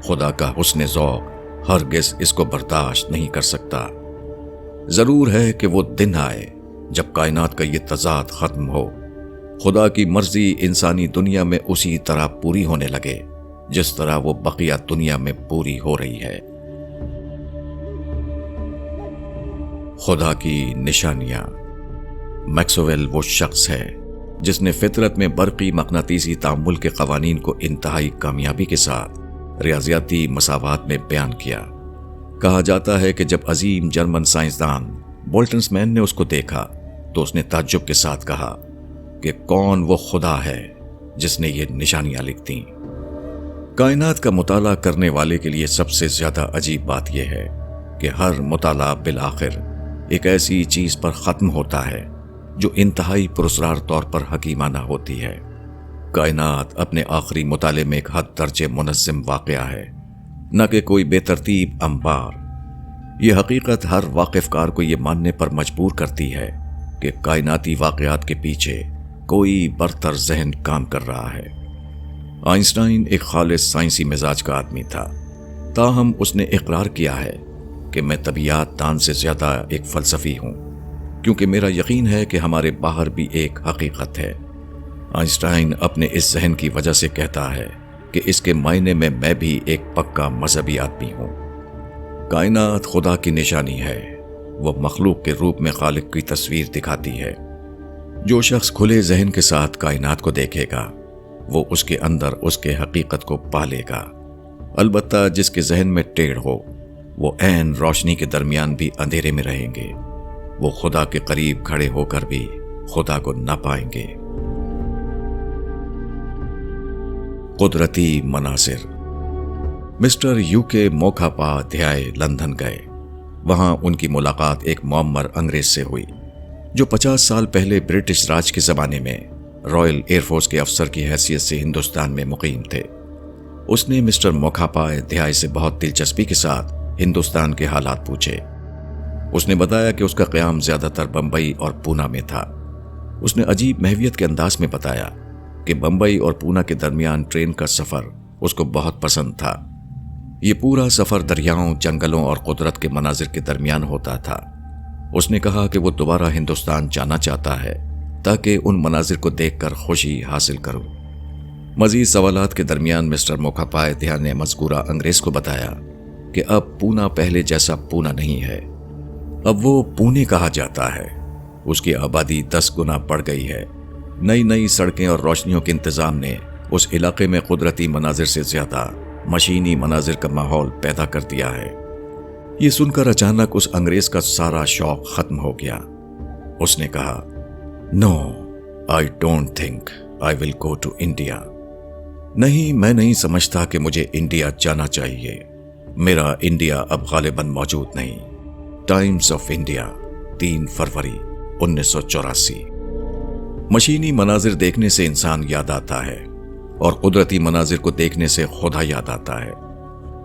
خدا کا حسن ذوق ہرگز اس کو برداشت نہیں کر سکتا۔ ضرور ہے کہ وہ دن آئے جب کائنات کا یہ تضاد ختم ہو، خدا کی مرضی انسانی دنیا میں اسی طرح پوری ہونے لگے جس طرح وہ بقیہ دنیا میں پوری ہو رہی ہے۔ خدا کی نشانیاں۔ میکسویل وہ شخص ہے جس نے فطرت میں برقی مقناطیسی تعامل کے قوانین کو انتہائی کامیابی کے ساتھ ریاضیاتی مساوات میں بیان کیا۔ کہا جاتا ہے کہ جب عظیم جرمن سائنسدان بولٹنسمین نے اس کو دیکھا تو اس نے تعجب کے ساتھ کہا کہ کون وہ خدا ہے جس نے یہ نشانیاں لکھ دیں۔ کائنات کا مطالعہ کرنے والے کے لیے سب سے زیادہ عجیب بات یہ ہے کہ ہر مطالعہ بالآخر ایک ایسی چیز پر ختم ہوتا ہے جو انتہائی پراسرار طور پر حکیمانہ ہوتی ہے۔ کائنات اپنے آخری مطالعے میں ایک حد درجے منظم واقعہ ہے، نہ کہ کوئی بے ترتیب انبار۔ یہ حقیقت ہر واقف کار کو یہ ماننے پر مجبور کرتی ہے کہ کائناتی واقعات کے پیچھے کوئی برتر ذہن کام کر رہا ہے۔ آئنسٹائن ایک خالص سائنسی مزاج کا آدمی تھا، تاہم اس نے اقرار کیا ہے کہ میں طبیعیات دان سے زیادہ ایک فلسفی ہوں، کیونکہ میرا یقین ہے کہ ہمارے باہر بھی ایک حقیقت ہے۔ آئنسٹائن اپنے اس ذہن کی وجہ سے کہتا ہے کہ اس کے معنی میں بھی ایک پکا مذہبی آدمی ہوں۔ کائنات خدا کی نشانی ہے، وہ مخلوق کے روپ میں خالق کی تصویر دکھاتی ہے۔ جو شخص کھلے ذہن کے ساتھ کائنات کو دیکھے گا وہ اس کے اندر اس کے حقیقت کو پالے گا۔ البتہ جس کے ذہن میں ٹیڑھ ہو وہ عین روشنی کے درمیان بھی اندھیرے میں رہیں گے، وہ خدا کے قریب کھڑے ہو کر بھی خدا کو نہ پائیں گے۔ قدرتی مناظر۔ مسٹر یو کے موکھاپادھیائے لندن گئے۔ وہاں ان کی ملاقات ایک معمر انگریز سے ہوئی جو 50 سال پہلے برٹش راج کے زمانے میں رائل ایئر فورس کے افسر کی حیثیت سے ہندوستان میں مقیم تھے۔ اس نے مسٹر موکھاپادھیائے سے بہت دلچسپی کے ساتھ ہندوستان کے حالات پوچھے۔ اس نے بتایا کہ اس کا قیام زیادہ تر بمبئی اور پونا میں تھا۔ اس نے عجیب محویت کے انداز میں بتایا کہ بمبئی اور پونا کے درمیان ٹرین کا سفر اس کو بہت پسند تھا۔ یہ پورا سفر دریاؤں، جنگلوں اور قدرت کے مناظر کے درمیان ہوتا تھا۔ اس نے کہا کہ وہ دوبارہ ہندوستان جانا چاہتا ہے تاکہ ان مناظر کو دیکھ کر خوشی حاصل کروں۔ مزید سوالات کے درمیان مسٹر موکھاپادھیائے نے مذکورہ انگریز کو بتایا کہ اب پونا پہلے جیسا پونا نہیں ہے، اب وہ پونے کہا جاتا ہے۔ اس کی آبادی 10 گنا بڑھ گئی ہے۔ نئی سڑکیں اور روشنیوں کے انتظام نے اس علاقے میں قدرتی مناظر سے زیادہ مشینی مناظر کا ماحول پیدا کر دیا ہے۔ یہ سن کر اچانک اس انگریز کا سارا شوق ختم ہو گیا۔ اس نے کہا، "no, I don't think I will go to India. نہیں، میں نہیں سمجھتا کہ مجھے انڈیا جانا چاہیے۔ میرا انڈیا اب غالباً موجود نہیں۔ ٹائمز آف انڈیا، 3 فروری 1984۔ مشینی مناظر دیکھنے سے انسان یاد آتا ہے اور قدرتی مناظر کو دیکھنے سے خدا یاد آتا ہے۔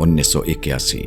1981।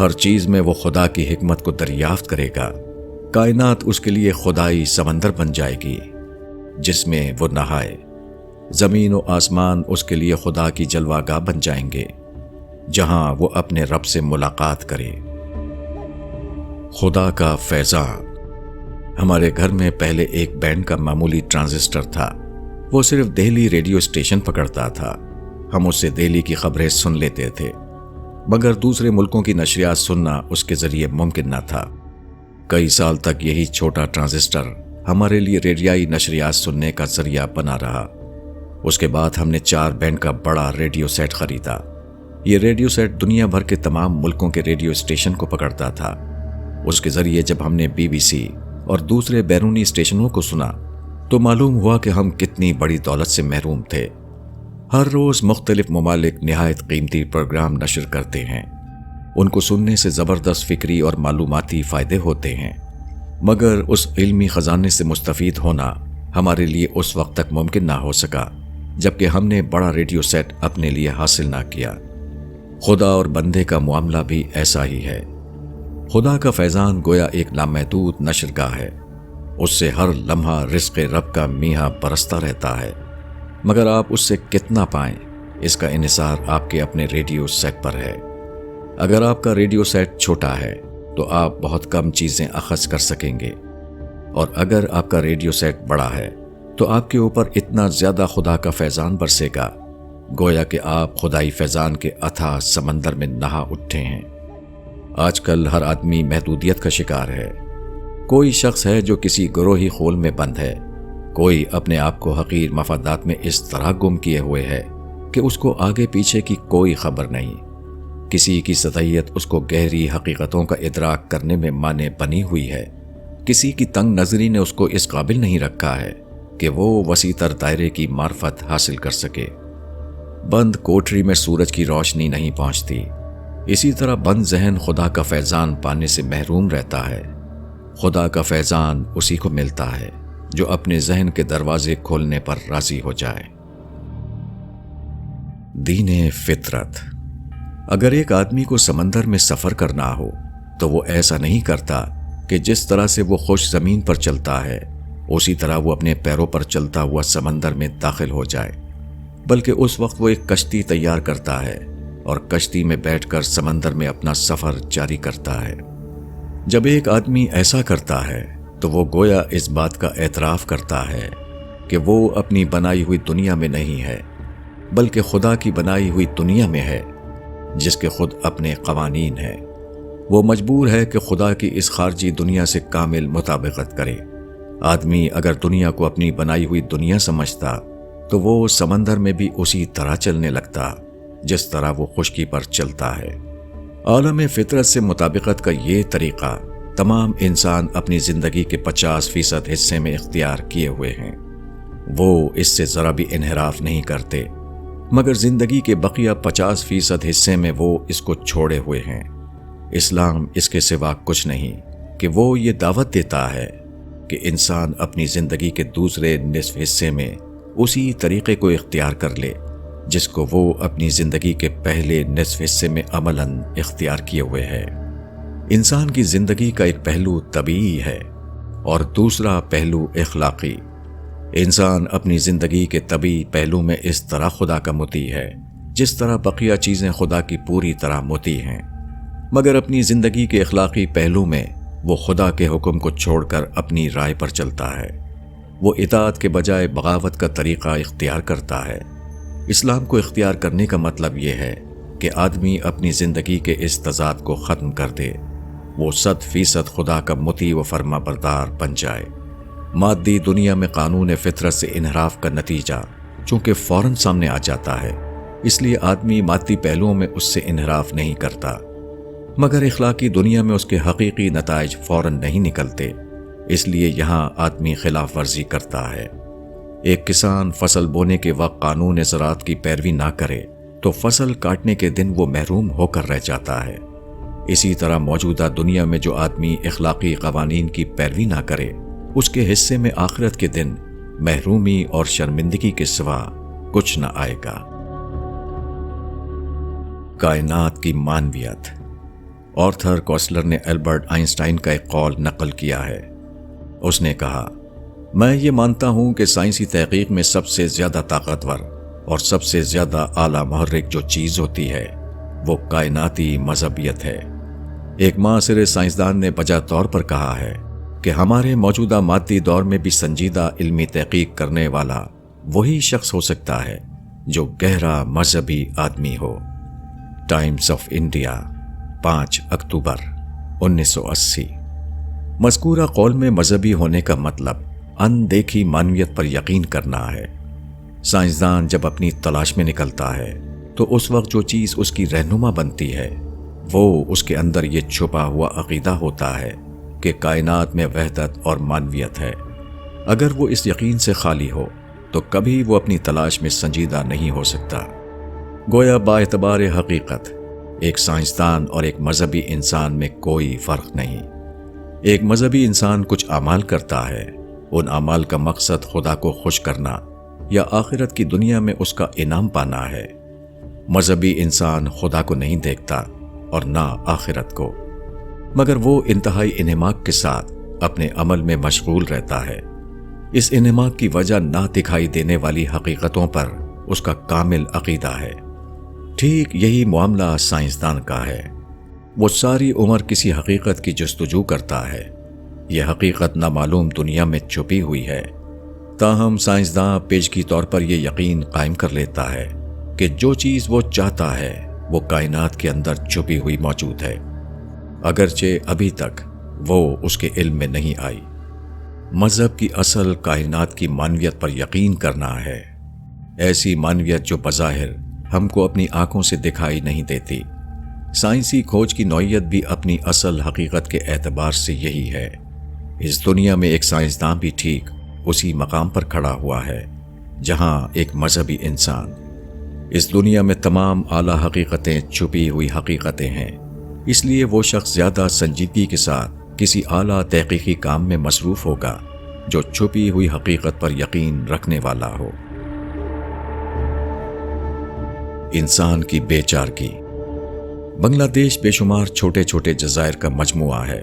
ہر چیز میں وہ خدا کی حکمت کو دریافت کرے گا۔ کائنات اس کے لیے خدائی سمندر بن جائے گی جس میں وہ نہائے۔ زمین و آسمان اس کے لیے خدا کی جلوہ گاہ بن جائیں گے جہاں وہ اپنے رب سے ملاقات کرے۔ خدا کا فیضان۔ ہمارے گھر میں پہلے ایک بینڈ کا معمولی ٹرانزسٹر تھا۔ وہ صرف دہلی ریڈیو اسٹیشن پکڑتا تھا۔ ہم اس سے دہلی کی خبریں سن لیتے تھے، مگر دوسرے ملکوں کی نشریات سننا اس کے ذریعے ممکن نہ تھا۔ کئی سال تک یہی چھوٹا ٹرانزسٹر ہمارے لیے ریڈیائی نشریات سننے کا ذریعہ بنا رہا۔ اس کے بعد ہم نے 4 بینڈ کا بڑا ریڈیو سیٹ خریدا۔ یہ ریڈیو سیٹ دنیا بھر کے تمام ملکوں کے ریڈیو اسٹیشن کو پکڑتا تھا۔ اس کے ذریعے جب ہم نے BBC اور دوسرے بیرونی اسٹیشنوں کو سنا تو معلوم ہوا کہ ہم کتنی بڑی دولت سے محروم تھے۔ ہر روز مختلف ممالک نہایت قیمتی پروگرام نشر کرتے ہیں۔ ان کو سننے سے زبردست فکری اور معلوماتی فائدے ہوتے ہیں، مگر اس علمی خزانے سے مستفید ہونا ہمارے لیے اس وقت تک ممکن نہ ہو سکا جبکہ ہم نے بڑا ریڈیو سیٹ اپنے لیے حاصل نہ کیا۔ خدا اور بندے کا معاملہ بھی ایسا ہی ہے۔ خدا کا فیضان گویا ایک لامحدود نشرگاہ ہے۔ اس سے ہر لمحہ رزق رب کا میہا برستا رہتا ہے، مگر آپ اس سے کتنا پائیں اس کا انحصار آپ کے اپنے ریڈیو سیٹ پر ہے۔ اگر آپ کا ریڈیو سیٹ چھوٹا ہے تو آپ بہت کم چیزیں اخذ کر سکیں گے، اور اگر آپ کا ریڈیو سیٹ بڑا ہے تو آپ کے اوپر اتنا زیادہ خدا کا فیضان برسے گا گویا کہ آپ خدائی فیضان کے اتھاہ سمندر میں نہا اٹھے ہیں۔ آج کل ہر آدمی محدودیت کا شکار ہے۔ کوئی شخص ہے جو کسی گروہی خول میں بند ہے، کوئی اپنے آپ کو حقیر مفادات میں اس طرح گم کیے ہوئے ہے کہ اس کو آگے پیچھے کی کوئی خبر نہیں۔ کسی کی سطحیت اس کو گہری حقیقتوں کا ادراک کرنے میں مانع بنی ہوئی ہے، کسی کی تنگ نظری نے اس کو اس قابل نہیں رکھا ہے کہ وہ وسیع تر دائرے کی معرفت حاصل کر سکے۔ بند کوٹری میں سورج کی روشنی نہیں پہنچتی، اسی طرح بند ذہن خدا کا فیضان پانے سے محروم رہتا ہے۔ خدا کا فیضان اسی کو ملتا ہے جو اپنے ذہن کے دروازے کھولنے پر راضی ہو جائے۔ دین فطرت۔ اگر ایک آدمی کو سمندر میں سفر کرنا ہو تو وہ ایسا نہیں کرتا کہ جس طرح سے وہ خوش زمین پر چلتا ہے اسی طرح وہ اپنے پیروں پر چلتا ہوا سمندر میں داخل ہو جائے، بلکہ اس وقت وہ ایک کشتی تیار کرتا ہے اور کشتی میں بیٹھ کر سمندر میں اپنا سفر جاری کرتا ہے۔ جب ایک آدمی ایسا کرتا ہے تو وہ گویا اس بات کا اعتراف کرتا ہے کہ وہ اپنی بنائی ہوئی دنیا میں نہیں ہے بلکہ خدا کی بنائی ہوئی دنیا میں ہے جس کے خود اپنے قوانین ہیں۔ وہ مجبور ہے کہ خدا کی اس خارجی دنیا سے کامل مطابقت کرے۔ آدمی اگر دنیا کو اپنی بنائی ہوئی دنیا سمجھتا تو وہ سمندر میں بھی اسی طرح چلنے لگتا جس طرح وہ خشکی پر چلتا ہے۔ عالم فطرت سے مطابقت کا یہ طریقہ تمام انسان اپنی زندگی کے 50% حصے میں اختیار کیے ہوئے ہیں۔ وہ اس سے ذرا بھی انحراف نہیں کرتے، مگر زندگی کے بقیہ 50% حصے میں وہ اس کو چھوڑے ہوئے ہیں۔ اسلام اس کے سوا کچھ نہیں کہ وہ یہ دعوت دیتا ہے کہ انسان اپنی زندگی کے دوسرے نصف حصے میں اسی طریقے کو اختیار کر لے جس کو وہ اپنی زندگی کے پہلے نصف حصے میں عملاً اختیار کیے ہوئے ہے۔ انسان کی زندگی کا ایک پہلو طبیعی ہے اور دوسرا پہلو اخلاقی۔ انسان اپنی زندگی کے طبیعی پہلو میں اس طرح خدا کا مطیع ہے جس طرح بقیہ چیزیں خدا کی پوری طرح مطیع ہیں، مگر اپنی زندگی کے اخلاقی پہلو میں وہ خدا کے حکم کو چھوڑ کر اپنی رائے پر چلتا ہے۔ وہ اطاعت کے بجائے بغاوت کا طریقہ اختیار کرتا ہے۔ اسلام کو اختیار کرنے کا مطلب یہ ہے کہ آدمی اپنی زندگی کے اس تضاد کو ختم کر دے، وہ 100% خدا کا مطیع و فرما بردار بن جائے۔ مادی دنیا میں قانون فطرت سے انحراف کا نتیجہ چونکہ فوراً سامنے آ جاتا ہے، اس لیے آدمی مادی پہلوؤں میں اس سے انحراف نہیں کرتا، مگر اخلاقی دنیا میں اس کے حقیقی نتائج فوراً نہیں نکلتے، اس لیے یہاں آدمی خلاف ورزی کرتا ہے۔ ایک کسان فصل بونے کے وقت قانون زراعت کی پیروی نہ کرے تو فصل کاٹنے کے دن وہ محروم ہو کر رہ جاتا ہے۔ اسی طرح موجودہ دنیا میں جو آدمی اخلاقی قوانین کی پیروی نہ کرے اس کے حصے میں آخرت کے دن محرومی اور شرمندگی کے سوا کچھ نہ آئے گا۔ کائنات کی معنویت آرتھر کوسلر نے البرٹ آئنسٹائن کا ایک قول نقل کیا ہے۔ اس نے کہا، میں یہ مانتا ہوں کہ سائنسی تحقیق میں سب سے زیادہ طاقتور اور سب سے زیادہ اعلیٰ محرک جو چیز ہوتی ہے وہ کائناتی مذہبیت ہے۔ ایک معاصر سائنسدان نے بجا طور پر کہا ہے کہ ہمارے موجودہ مادی دور میں بھی سنجیدہ علمی تحقیق کرنے والا وہی شخص ہو سکتا ہے جو گہرا مذہبی آدمی ہو۔ ٹائمز آف انڈیا، 5 اکتوبر 1980۔ مذکورہ قول میں مذہبی ہونے کا مطلب اندیکھی معنویت پر یقین کرنا ہے۔ سائنسدان جب اپنی تلاش میں نکلتا ہے تو اس وقت جو چیز اس کی رہنما بنتی ہے وہ اس کے اندر یہ چھپا ہوا عقیدہ ہوتا ہے کہ کائنات میں وحدت اور معنویت ہے۔ اگر وہ اس یقین سے خالی ہو تو کبھی وہ اپنی تلاش میں سنجیدہ نہیں ہو سکتا۔ گویا باعتبار حقیقت ایک سائنسدان اور ایک مذہبی انسان میں کوئی فرق نہیں۔ ایک مذہبی انسان کچھ اعمال کرتا ہے، ان اعمال کا مقصد خدا کو خوش کرنا یا آخرت کی دنیا میں اس کا انعام پانا ہے۔ مذہبی انسان خدا کو نہیں دیکھتا اور نہ آخرت کو، مگر وہ انتہائی انہماک کے ساتھ اپنے عمل میں مشغول رہتا ہے۔ اس انہماک کی وجہ نہ دکھائی دینے والی حقیقتوں پر اس کا کامل عقیدہ ہے۔ ٹھیک یہی معاملہ سائنسدان کا ہے۔ وہ ساری عمر کسی حقیقت کی جستجو کرتا ہے۔ یہ حقیقت نامعلوم دنیا میں چھپی ہوئی ہے، تاہم سائنسداں پیشگی طور پر یہ یقین قائم کر لیتا ہے کہ جو چیز وہ چاہتا ہے وہ کائنات کے اندر چھپی ہوئی موجود ہے، اگرچہ ابھی تک وہ اس کے علم میں نہیں آئی۔ مذہب کی اصل کائنات کی معنویت پر یقین کرنا ہے، ایسی معنویت جو بظاہر ہم کو اپنی آنکھوں سے دکھائی نہیں دیتی۔ سائنسی کھوج کی نوعیت بھی اپنی اصل حقیقت کے اعتبار سے یہی ہے۔ اس دنیا میں ایک سائنسداں بھی ٹھیک اسی مقام پر کھڑا ہوا ہے جہاں ایک مذہبی انسان۔ اس دنیا میں تمام اعلیٰ حقیقتیں چھپی ہوئی حقیقتیں ہیں، اس لیے وہ شخص زیادہ سنجیدگی کے ساتھ کسی اعلیٰ تحقیقی کام میں مصروف ہوگا جو چھپی ہوئی حقیقت پر یقین رکھنے والا ہو۔ انسان کی بے چارگی۔ بنگلہ دیش بے شمار چھوٹے چھوٹے جزائر کا مجموعہ ہے۔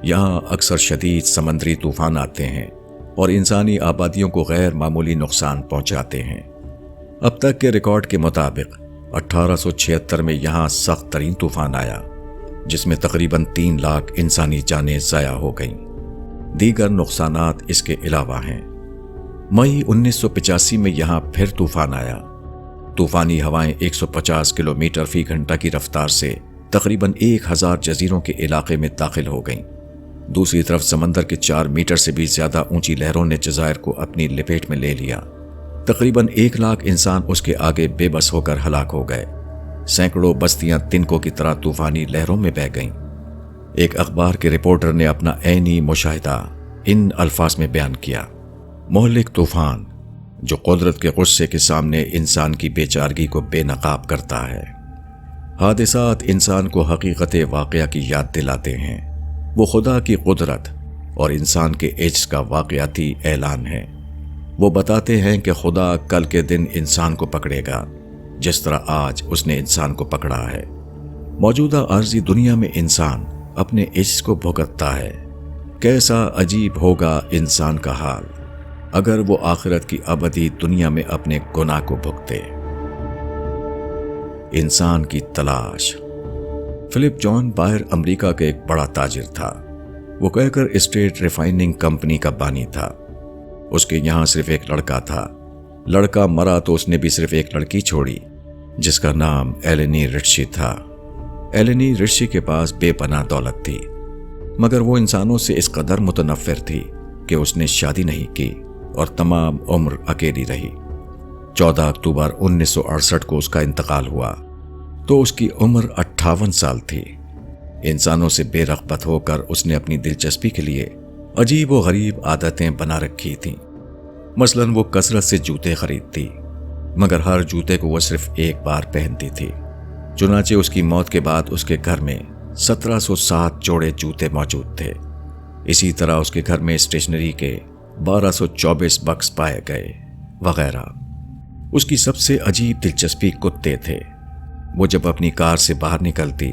یہاں اکثر شدید سمندری طوفان آتے ہیں اور انسانی آبادیوں کو غیر معمولی نقصان پہنچاتے ہیں۔ اب تک کے ریکارڈ کے مطابق 1876 میں یہاں سخت ترین طوفان آیا جس میں تقریباً 3 لاکھ انسانی جانیں ضائع ہو گئیں۔ دیگر نقصانات اس کے علاوہ ہیں۔ مئی 1985 میں یہاں پھر طوفان آیا۔ طوفانی ہوائیں 150 کلومیٹر فی گھنٹہ کی رفتار سے تقریباً 1000 جزیروں کے علاقے میں داخل ہو گئیں۔ دوسری طرف سمندر کے 4 میٹر سے بھی زیادہ اونچی لہروں نے جزائر کو اپنی لپیٹ میں لے لیا۔ تقریباً 1 لاکھ انسان اس کے آگے بے بس ہو کر ہلاک ہو گئے۔ سینکڑوں بستیاں تنکوں کی طرح طوفانی لہروں میں بہہ گئیں۔ ایک اخبار کے رپورٹر نے اپنا عینی مشاہدہ ان الفاظ میں بیان کیا: مہلک طوفان جو قدرت کے غصے کے سامنے انسان کی بے چارگی کو بے نقاب کرتا ہے۔ حادثات انسان کو حقیقت واقعہ کی یاد دلاتے ہیں۔ وہ خدا کی قدرت اور انسان کے عجز کا واقعاتی اعلان ہے۔ وہ بتاتے ہیں کہ خدا کل کے دن انسان کو پکڑے گا جس طرح آج اس نے انسان کو پکڑا ہے۔ موجودہ عارضی دنیا میں انسان اپنے عجز کو بھگتتا ہے۔ کیسا عجیب ہوگا انسان کا حال اگر وہ آخرت کی ابدی دنیا میں اپنے گناہ کو بھگتے۔ انسان کی تلاش۔ فلپ جان بائر امریکہ کا ایک بڑا تاجر تھا۔ وہ کویکر اسٹیٹ ریفائننگ کمپنی کا بانی تھا۔ اس کے یہاں صرف ایک لڑکا تھا۔ لڑکا مرا تو اس نے بھی صرف ایک لڑکی چھوڑی جس کا نام ایلینی رٹشی تھا۔ ایلینی رٹشی کے پاس بے پناہ دولت تھی، مگر وہ انسانوں سے اس قدر متنفر تھی کہ اس نے شادی نہیں کی اور تمام عمر اکیلی رہی۔ 14 اکتوبر 1968 کو اس کا انتقال ہوا تو اس کی عمر 58 سال تھی۔ انسانوں سے بے رغبت ہو کر اس نے اپنی دلچسپی کے لیے عجیب و غریب عادتیں بنا رکھی تھیں۔ مثلاً وہ کثرت سے جوتے خریدتی، مگر ہر جوتے کو وہ صرف ایک بار پہنتی تھی۔ چنانچہ اس کی موت کے بعد اس کے گھر میں 1707 جوڑے جوتے موجود تھے۔ اسی طرح اس کے گھر میں اسٹیشنری کے 1224 بکس پائے گئے وغیرہ۔ اس کی سب سے عجیب دلچسپی کتے تھے۔ وہ جب اپنی کار سے باہر نکلتی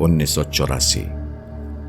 1984।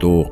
2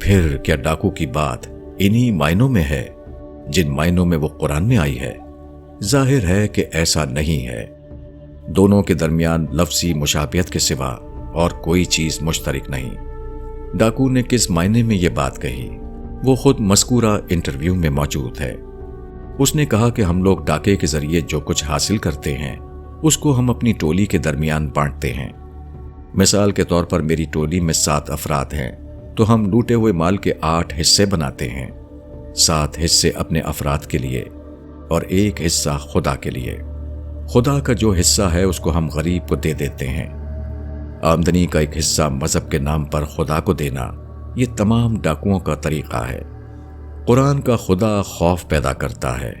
پھر کیا ڈاکو کی بات انہی معنوں میں ہے جن معنوں میں وہ قرآن میں آئی ہے؟ ظاہر ہے کہ ایسا نہیں ہے۔ دونوں کے درمیان لفظی مشابہت کے سوا اور کوئی چیز مشترک نہیں۔ ڈاکو نے کس معنی میں یہ بات کہی وہ خود مذکورہ انٹرویو میں موجود ہے۔ اس نے کہا کہ ہم لوگ ڈاکے کے ذریعے جو کچھ حاصل کرتے ہیں اس کو ہم اپنی ٹولی کے درمیان بانٹتے ہیں۔ مثال کے طور پر میری ٹولی میں 7 افراد ہیں تو ہم لوٹے ہوئے مال کے 8 حصے بناتے ہیں، 7 حصے اپنے افراد کے لیے اور 1 حصہ خدا کے لیے۔ خدا کا جو حصہ ہے اس کو ہم غریب کو دے دیتے ہیں۔ آمدنی کا ایک حصہ مذہب کے نام پر خدا کو دینا یہ تمام ڈاکوؤں کا طریقہ ہے۔ قرآن کا خدا خوف پیدا کرتا ہے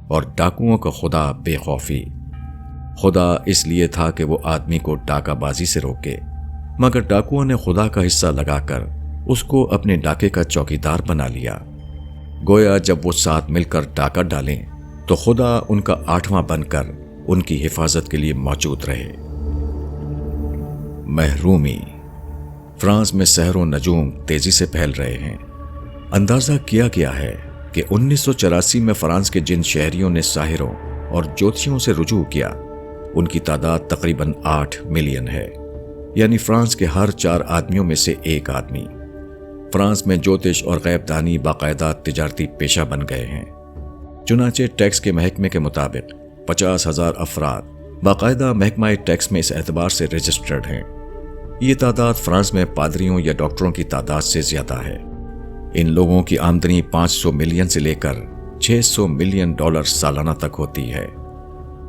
اور ڈاکوؤں کا خدا بے خوفی۔ خدا اس لیے تھا کہ وہ آدمی کو ڈاکہ بازی سے روکے، مگر ڈاکوؤں نے خدا کا حصہ لگا کر اس کو اپنے ڈاکے کا چوکیدار بنا لیا۔ گویا جب وہ 7 مل کر ڈاکہ ڈالیں تو خدا ان کا 8واں بن کر ان کی حفاظت کے لیے موجود رہے۔ محرومی۔ فرانس میں سحر و نجوم تیزی سے پھیل رہے ہیں۔ اندازہ کیا گیا ہے کہ 1984 میں فرانس کے جن شہریوں نے ساحروں اور جوتشیوں سے رجوع کیا ان کی تعداد تقریباً 8 ملین ہے، یعنی فرانس کے ہر 4 آدمیوں میں سے 1 آدمی۔ فرانس میں جوتش اور غیب دانی باقاعدہ تجارتی پیشہ بن گئے ہیں۔ چنانچہ ٹیکس کے محکمے کے مطابق 50,000 افراد باقاعدہ محکمہ ٹیکس میں اس اعتبار سے رجسٹرڈ ہیں۔ یہ تعداد فرانس میں پادریوں یا ڈاکٹروں کی تعداد سے زیادہ ہے۔ ان لوگوں کی آمدنی 500 ملین سے لے کر 600 ملین ڈالر سالانہ تک ہوتی ہے۔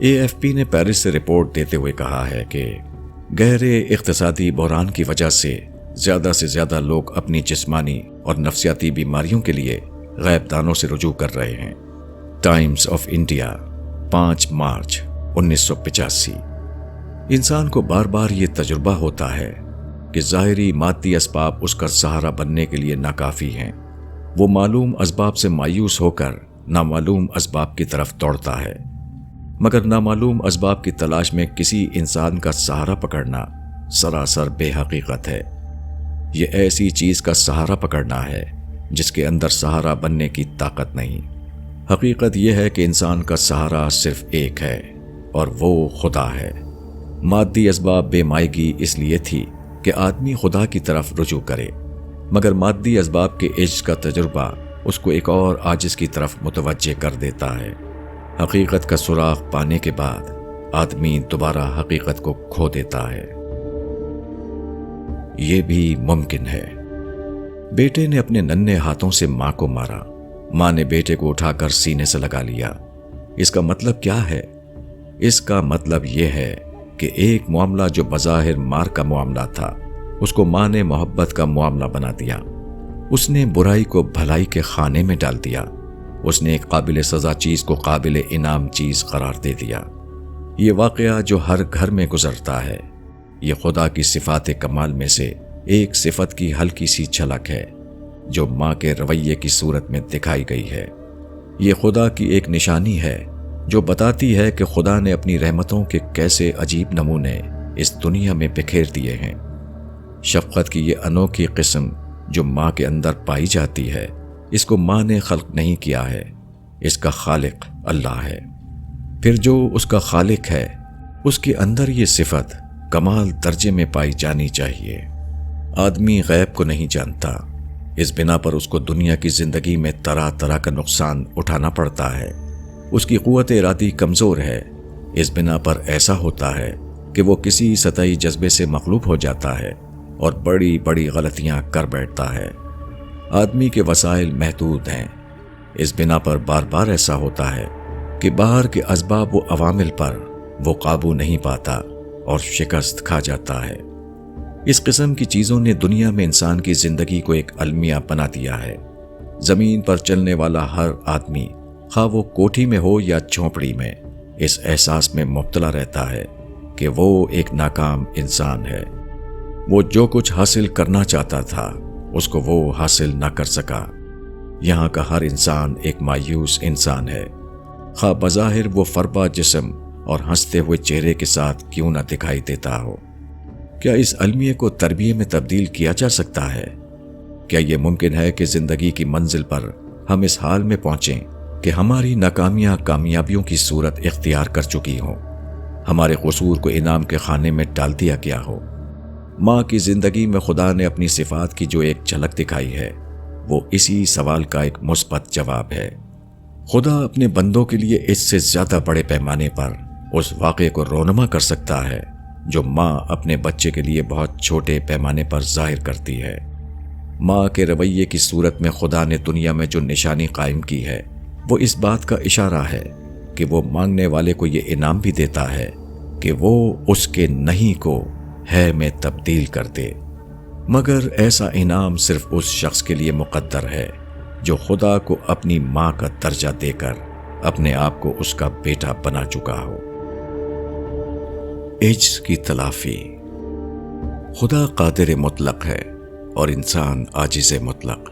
AFP نے پیرس سے رپورٹ دیتے ہوئے کہا ہے کہ گہرے اقتصادی بحران کی وجہ سے زیادہ لوگ اپنی جسمانی اور نفسیاتی بیماریوں کے لیے غیب دانوں سے رجوع کر رہے ہیں۔ Times of India 5 March 1985۔ انسان کو بار بار یہ تجربہ ہوتا ہے کہ ظاہری مادی اسباب اس کا سہارا بننے کے لیے ناکافی ہیں۔ وہ معلوم اسباب سے مایوس ہو کر نامعلوم اسباب کی طرف دوڑتا ہے، مگر نامعلوم اسباب کی تلاش میں کسی انسان کا سہارا پکڑنا سراسر بے حقیقت ہے۔ یہ ایسی چیز کا سہارا پکڑنا ہے جس کے اندر سہارا بننے کی طاقت نہیں۔ حقیقت یہ ہے کہ انسان کا سہارا صرف ایک ہے اور وہ خدا ہے۔ مادی اسباب بے مائگی اس لیے تھی کہ آدمی خدا کی طرف رجوع کرے، مگر مادی اسباب کے عجز کا تجربہ اس کو ایک اور عاجز کی طرف متوجہ کر دیتا ہے۔ حقیقت کا سراغ پانے کے بعد آدمی دوبارہ حقیقت کو کھو دیتا ہے۔ یہ بھی ممکن ہے۔ بیٹے نے اپنے ننھے ہاتھوں سے ماں کو مارا، ماں نے بیٹے کو اٹھا کر سینے سے لگا لیا۔ اس کا مطلب کیا ہے؟ اس کا مطلب یہ ہے کہ ایک معاملہ جو بظاہر مار کا معاملہ تھا اس کو ماں نے محبت کا معاملہ بنا دیا۔ اس نے برائی کو بھلائی کے خانے میں ڈال دیا۔ اس نے ایک قابل سزا چیز کو قابل انعام چیز قرار دے دیا۔ یہ واقعہ جو ہر گھر میں گزرتا ہے، یہ خدا کی صفات کمال میں سے ایک صفت کی ہلکی سی جھلک ہے جو ماں کے رویے کی صورت میں دکھائی گئی ہے۔ یہ خدا کی ایک نشانی ہے جو بتاتی ہے کہ خدا نے اپنی رحمتوں کے کیسے عجیب نمونے اس دنیا میں بکھیر دیے ہیں۔ شفقت کی یہ انوکھی قسم جو ماں کے اندر پائی جاتی ہے، اس کو ماں نے خلق نہیں کیا ہے، اس کا خالق اللہ ہے۔ پھر جو اس کا خالق ہے اس کے اندر یہ صفت کمال درجے میں پائی جانی چاہیے۔ آدمی غیب کو نہیں جانتا، اس بنا پر اس کو دنیا کی زندگی میں طرح طرح کا نقصان اٹھانا پڑتا ہے۔ اس کی قوت ارادی کمزور ہے، اس بنا پر ایسا ہوتا ہے کہ وہ کسی سطحی جذبے سے مغلوب ہو جاتا ہے اور بڑی بڑی غلطیاں کر بیٹھتا ہے۔ آدمی کے وسائل محدود ہیں، اس بنا پر بار بار ایسا ہوتا ہے کہ باہر کے اسباب و عوامل پر وہ قابو نہیں پاتا اور شکست کھا جاتا ہے۔ اس قسم کی چیزوں نے دنیا میں انسان کی زندگی کو ایک المیہ بنا دیا ہے۔ زمین پر چلنے والا ہر آدمی، خواہ وہ کوٹھی میں ہو یا جھونپڑی میں، اس احساس میں مبتلا رہتا ہے کہ وہ ایک ناکام انسان ہے۔ وہ جو کچھ حاصل کرنا چاہتا تھا اس کو وہ حاصل نہ کر سکا۔ یہاں کا ہر انسان ایک مایوس انسان ہے، خواہ بظاہر وہ فربا جسم اور ہنستے ہوئے چہرے کے ساتھ کیوں نہ دکھائی دیتا ہو۔ کیا اس المیہ کو تربیت میں تبدیل کیا جا سکتا ہے؟ کیا یہ ممکن ہے کہ زندگی کی منزل پر ہم اس حال میں پہنچیں کہ ہماری ناکامیاں کامیابیوں کی صورت اختیار کر چکی ہوں، ہمارے قصور کو انعام کے خانے میں ڈال دیا گیا ہو؟ ماں کی زندگی میں خدا نے اپنی صفات کی جو ایک جھلک دکھائی ہے، وہ اسی سوال کا ایک مثبت جواب ہے۔ خدا اپنے بندوں کے لیے اس سے زیادہ بڑے پیمانے پر اس واقعے کو رونما کر سکتا ہے جو ماں اپنے بچے کے لیے بہت چھوٹے پیمانے پر ظاہر کرتی ہے۔ ماں کے رویے کی صورت میں خدا نے دنیا میں جو نشانی قائم کی ہے، وہ اس بات کا اشارہ ہے کہ وہ مانگنے والے کو یہ انعام بھی دیتا ہے کہ وہ اس کے نہیں کو ہے میں تبدیل کر دے، مگر ایسا انعام صرف اس شخص کے لیے مقدر ہے جو خدا کو اپنی ماں کا درجہ دے کر اپنے آپ کو اس کا بیٹا بنا چکا ہو۔ عجز کی تلافی۔ خدا قادر مطلق ہے اور انسان عاجز مطلق۔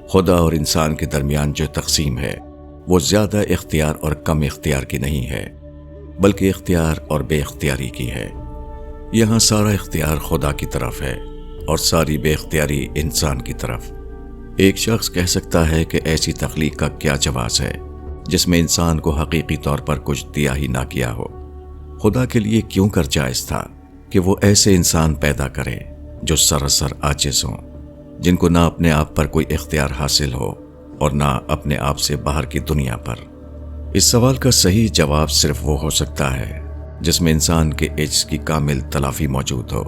خدا اور انسان کے درمیان جو تقسیم ہے وہ زیادہ اختیار اور کم اختیار کی نہیں ہے، بلکہ اختیار اور بے اختیاری کی ہے۔ یہاں سارا اختیار خدا کی طرف ہے اور ساری بے اختیاری انسان کی طرف۔ ایک شخص کہہ سکتا ہے کہ ایسی تخلیق کا کیا جواز ہے جس میں انسان کو حقیقی طور پر کچھ دیا ہی نہ کیا ہو۔ خدا کے لیے کیوں کر جائز تھا کہ وہ ایسے انسان پیدا کرے جو سراسر عاجز ہوں، جن کو نہ اپنے آپ پر کوئی اختیار حاصل ہو اور نہ اپنے آپ سے باہر کی دنیا پر۔ اس سوال کا صحیح جواب صرف وہ ہو سکتا ہے جس میں انسان کے عجز کی کامل تلافی موجود ہو۔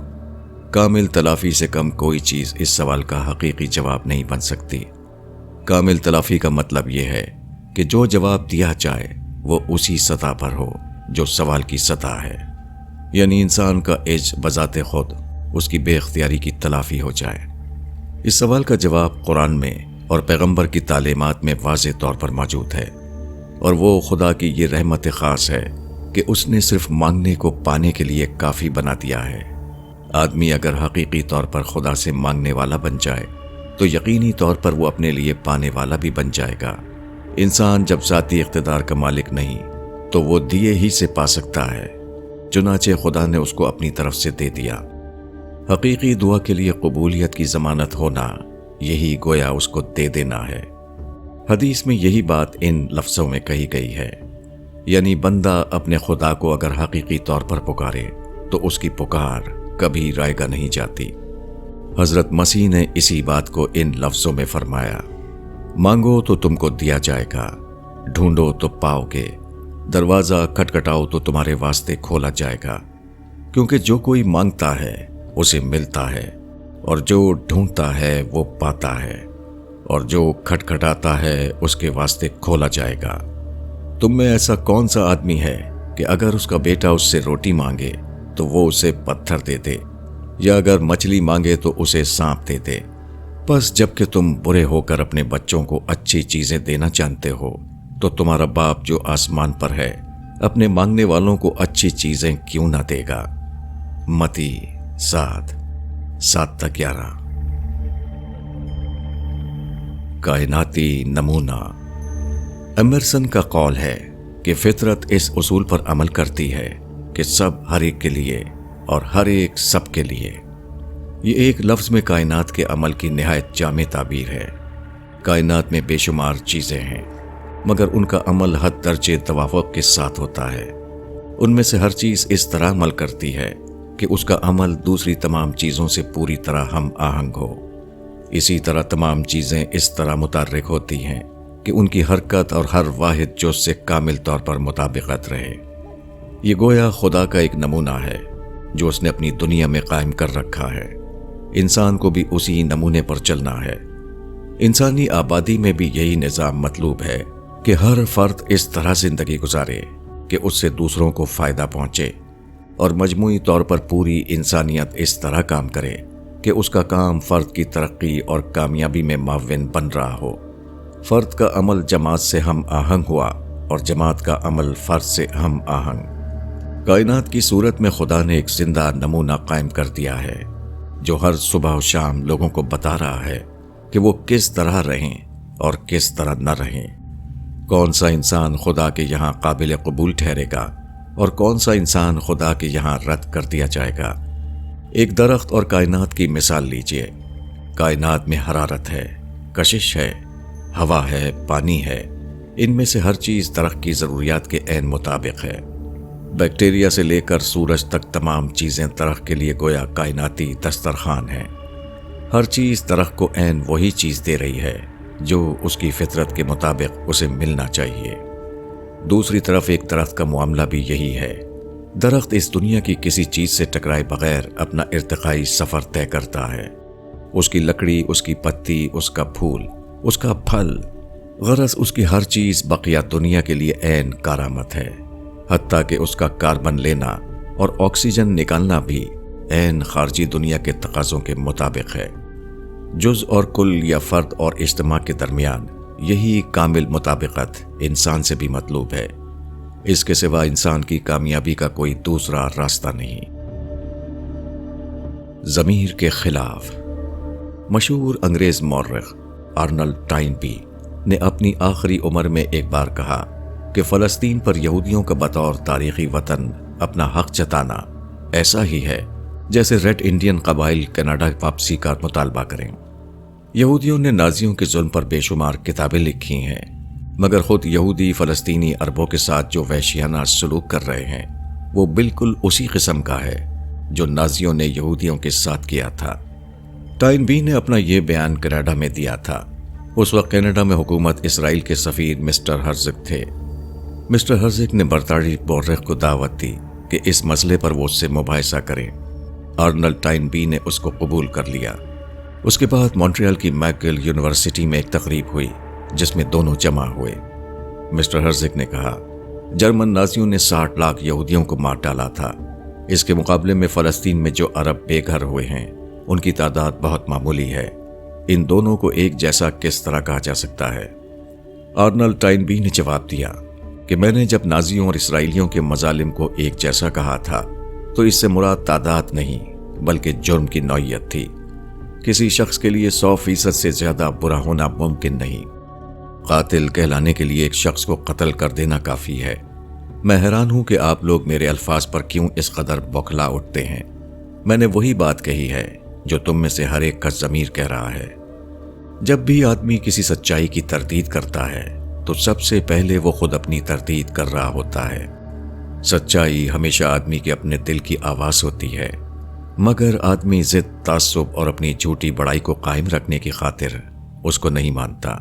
کامل تلافی سے کم کوئی چیز اس سوال کا حقیقی جواب نہیں بن سکتی۔ کامل تلافی کا مطلب یہ ہے کہ جو جواب دیا جائے وہ اسی سطح پر ہو جو سوال کی سطح ہے، یعنی انسان کا عجز بذات خود اس کی بے اختیاری کی تلافی ہو جائے۔ اس سوال کا جواب قرآن میں اور پیغمبر کی تعلیمات میں واضح طور پر موجود ہے، اور وہ خدا کی یہ رحمت خاص ہے کہ اس نے صرف مانگنے کو پانے کے لیے کافی بنا دیا ہے۔ آدمی اگر حقیقی طور پر خدا سے مانگنے والا بن جائے تو یقینی طور پر وہ اپنے لیے پانے والا بھی بن جائے گا۔ انسان جب ذاتی اقتدار کا مالک نہیں تو وہ دیے ہی سے پا سکتا ہے، چنانچہ خدا نے اس کو اپنی طرف سے دے دیا۔ حقیقی دعا کے لیے قبولیت کی ضمانت ہونا یہی گویا اس کو دے دینا ہے۔ حدیث میں یہی بات ان لفظوں میں کہی گئی ہے، یعنی بندہ اپنے خدا کو اگر حقیقی طور پر پکارے تو اس کی پکار کبھی رائگاں نہیں جاتی۔ حضرت مسیح نے اسی بات کو ان لفظوں میں فرمایا، مانگو تو تم کو دیا جائے گا، ڈھونڈو تو پاؤ گے، دروازہ کھٹکھٹاؤ تو تمہارے واسطے کھولا جائے گا، کیونکہ جو کوئی مانگتا ہے اسے ملتا ہے، اور جو ڈھونڈتا ہے وہ پاتا ہے، اور جو کھٹکھٹاتا ہے اس کے واسطے کھولا جائے گا۔ تم میں ایسا کون سا آدمی ہے کہ اگر اس کا بیٹا اس سے روٹی مانگے تو وہ اسے پتھر دے دے، یا اگر مچھلی مانگے تو اسے سانپ دے دے؟ بس جب کہ تم برے ہو کر اپنے بچوں کو اچھی چیزیں دینا جانتے ہو تو تمہارا باپ جو آسمان پر ہے اپنے مانگنے والوں کو اچھی چیزیں کیوں نہ دے گا؟ متی 7:7-11۔ کائناتی نمونہ۔ ایمرسن کا قول ہے کہ فطرت اس اصول پر عمل کرتی ہے کہ سب ہر ایک کے لیے اور ہر ایک سب کے لیے۔ یہ ایک لفظ میں کائنات کے عمل کی نہایت جامع تعبیر ہے۔ کائنات میں بے شمار چیزیں ہیں، مگر ان کا عمل حد درجے توافق کے ساتھ ہوتا ہے۔ ان میں سے ہر چیز اس طرح عمل کرتی ہے کہ اس کا عمل دوسری تمام چیزوں سے پوری طرح ہم آہنگ ہو۔ اسی طرح تمام چیزیں اس طرح متحرک ہوتی ہیں کہ ان کی حرکت اور ہر واحد جز سے کامل طور پر مطابقت رہے۔ یہ گویا خدا کا ایک نمونہ ہے جو اس نے اپنی دنیا میں قائم کر رکھا ہے۔ انسان کو بھی اسی نمونے پر چلنا ہے۔ انسانی آبادی میں بھی یہی نظام مطلوب ہے کہ ہر فرد اس طرح زندگی گزارے کہ اس سے دوسروں کو فائدہ پہنچے، اور مجموعی طور پر پوری انسانیت اس طرح کام کرے کہ اس کا کام فرد کی ترقی اور کامیابی میں معاون بن رہا ہو۔ فرد کا عمل جماعت سے ہم آہنگ ہوا اور جماعت کا عمل فرد سے ہم آہنگ۔ کائنات کی صورت میں خدا نے ایک زندہ نمونہ قائم کر دیا ہے جو ہر صبح و شام لوگوں کو بتا رہا ہے کہ وہ کس طرح رہیں اور کس طرح نہ رہیں۔ کون سا انسان خدا کے یہاں قابل قبول ٹھہرے گا اور کون سا انسان خدا کے یہاں رد کر دیا جائے گا۔ ایک درخت اور کائنات کی مثال لیجئے۔ کائنات میں حرارت ہے، کشش ہے، ہوا ہے، پانی ہے، ان میں سے ہر چیز درخت کی ضروریات کے عین مطابق ہے۔ بیکٹیریا سے لے کر سورج تک تمام چیزیں درخت کے لیے گویا کائناتی دسترخوان ہیں۔ ہر چیز درخت کو عین وہی چیز دے رہی ہے جو اس کی فطرت کے مطابق اسے ملنا چاہیے۔ دوسری طرف ایک درخت کا معاملہ بھی یہی ہے۔ درخت اس دنیا کی کسی چیز سے ٹکرائے بغیر اپنا ارتقائی سفر طے کرتا ہے۔ اس کی لکڑی، اس کی پتی، اس کا پھول، اس کا پھل، غرض اس کی ہر چیز بقیہ دنیا کے لیے عین کارآمد ہے، حتیٰ کہ اس کا کاربن لینا اور آکسیجن نکالنا بھی عین خارجی دنیا کے تقاضوں کے مطابق ہے۔ جز اور کل یا فرد اور اجتماع کے درمیان یہی کامل مطابقت انسان سے بھی مطلوب ہے۔ اس کے سوا انسان کی کامیابی کا کوئی دوسرا راستہ نہیں۔ ضمیر کے خلاف۔ مشہور انگریز مورخ آرنلڈ ٹائنبی نے اپنی آخری عمر میں ایک بار کہا کہ فلسطین پر یہودیوں کا بطور تاریخی وطن اپنا حق جتانا ایسا ہی ہے جیسے ریڈ انڈین قبائل کینیڈا واپسی کا مطالبہ کریں۔ یہودیوں نے نازیوں کے ظلم پر بے شمار کتابیں لکھی ہیں، مگر خود یہودی فلسطینی عربوں کے ساتھ جو وحشیانہ سلوک کر رہے ہیں وہ بالکل اسی قسم کا ہے جو نازیوں نے یہودیوں کے ساتھ کیا تھا۔ ٹائنبی نے اپنا یہ بیان کینیڈا میں دیا تھا۔ اس وقت کینیڈا میں حکومت اسرائیل کے سفیر مسٹر ہرزگ تھے۔ مسٹر ہرزگ نے برطانوی مورخ کو دعوت دی کہ اس مسئلے پر وہ اس سے مباحثہ کریں۔ آرنلڈ ٹائنبی نے اس کو قبول کر لیا۔ اس کے بعد مونٹریال کی میکگل یونیورسٹی میں ایک تقریب ہوئی جس میں دونوں جمع ہوئے۔ مسٹر ہرزگ نے کہا، جرمن نازیوں نے 60 لاکھ یہودیوں کو مار ڈالا تھا۔ اس کے مقابلے میں فلسطین میں جو عرب بے گھر ہوئے ہیں ان کی تعداد بہت معمولی ہے۔ ان دونوں کو ایک جیسا کس طرح کہا جا سکتا ہے؟ آرنلڈ ٹائنبی نے جواب دیا کہ میں نے جب نازیوں اور اسرائیلیوں کے مظالم کو ایک جیسا کہا تھا تو اس سے مراد تعداد نہیں بلکہ جرم کی نوعیت تھی۔ کسی شخص کے لیے 100% سے زیادہ برا ہونا ممکن نہیں۔ قاتل کہلانے کے لیے ایک شخص کو قتل کر دینا کافی ہے۔ میں حیران ہوں کہ آپ لوگ میرے الفاظ پر کیوں اس قدر بوکھلا اٹھتے ہیں۔ میں نے وہی بات کہی ہے جو تم میں سے ہر ایک کا ضمیر کہہ رہا ہے۔ جب بھی آدمی کسی سچائی کی تردید کرتا ہے تو سب سے پہلے وہ خود اپنی تردید کر رہا ہوتا ہے۔ سچائی ہمیشہ آدمی کے اپنے دل کی آواز ہوتی ہے، مگر آدمی ضد، تعصب اور اپنی جھوٹی بڑائی کو قائم رکھنے کی خاطر اس کو نہیں مانتا۔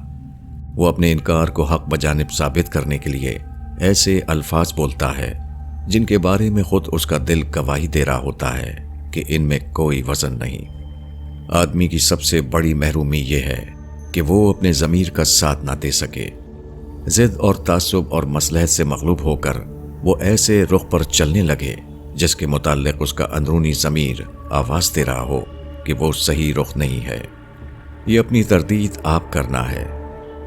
وہ اپنے انکار کو حق بجانب ثابت کرنے کے لیے ایسے الفاظ بولتا ہے جن کے بارے میں خود اس کا دل گواہی دے رہا ہوتا ہے کہ ان میں کوئی وزن نہیں۔ آدمی کی سب سے بڑی محرومی یہ ہے کہ وہ اپنے ضمیر کا ساتھ نہ دے سکے۔ ضد اور تعصب اور مصلحت سے مغلوب ہو کر وہ ایسے رخ پر چلنے لگے جس کے متعلق اس کا اندرونی ضمیر آواز دے رہا ہو کہ وہ صحیح رخ نہیں ہے۔ یہ اپنی تردید آپ کرنا ہے،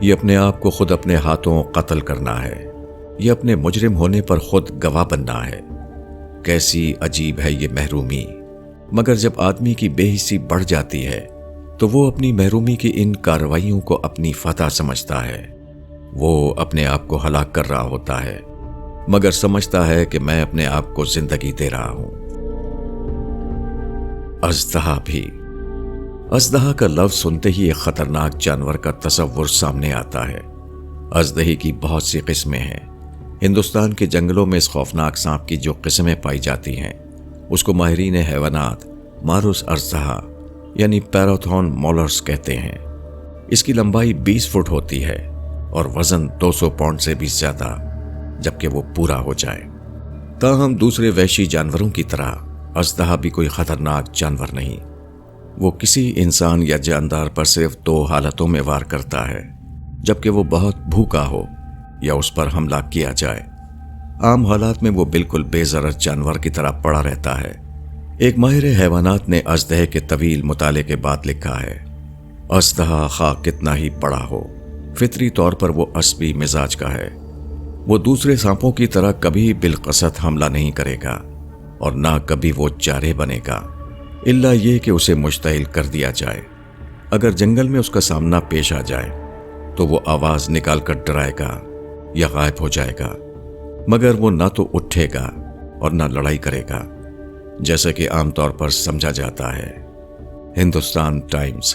یہ اپنے آپ کو خود اپنے ہاتھوں قتل کرنا ہے، یہ اپنے مجرم ہونے پر خود گواہ بننا ہے۔ کیسی عجیب ہے یہ محرومی! مگر جب آدمی کی بے حسی بڑھ جاتی ہے تو وہ اپنی محرومی کی ان کارروائیوں کو اپنی فتح سمجھتا ہے۔ وہ اپنے آپ کو ہلاک کر رہا ہوتا ہے مگر سمجھتا ہے کہ میں اپنے آپ کو زندگی دے رہا ہوں۔ اژدہا بھی۔ اژدہا کا لفظ سنتے ہی ایک خطرناک جانور کا تصور سامنے آتا ہے۔ اژدہے کی بہت سی قسمیں ہیں۔ ہندوستان کے جنگلوں میں اس خوفناک سانپ کی جو قسمیں پائی جاتی ہیں اس کو ماہرین حیوانات ماروس اژدہا یعنی پیراتھون مولرس کہتے ہیں۔ اس کی لمبائی 20 فٹ ہوتی ہے اور وزن 200 پاؤنڈ سے بھی زیادہ جبکہ وہ پورا ہو جائے۔ تاہم دوسرے وحشی جانوروں کی طرح اژدہا بھی کوئی خطرناک جانور نہیں۔ وہ کسی انسان یا جاندار پر صرف 2 حالتوں میں وار کرتا ہے، جبکہ وہ بہت بھوکا ہو یا اس پر حملہ کیا جائے۔ عام حالات میں وہ بالکل بے ضرر جانور کی طرح پڑا رہتا ہے۔ ایک ماہر حیوانات نے اژدہے کے طویل مطالعے کے بعد لکھا ہے، اژدہا خواہ کتنا ہی بڑا ہو، فطری طور پر وہ عصبی مزاج کا ہے۔ وہ دوسرے سانپوں کی طرح کبھی بالقصد حملہ نہیں کرے گا اور نہ کبھی وہ چارے بنے گا، الا یہ کہ اسے مشتعل کر دیا جائے۔ اگر جنگل میں اس کا سامنا پیش آ جائے تو وہ آواز نکال کر ڈرائے گا یا غائب ہو جائے گا، مگر وہ نہ تو اٹھے گا اور نہ لڑائی کرے گا، جیسا کہ عام طور پر سمجھا جاتا ہے۔ ہندوستان ٹائمز،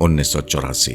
1984।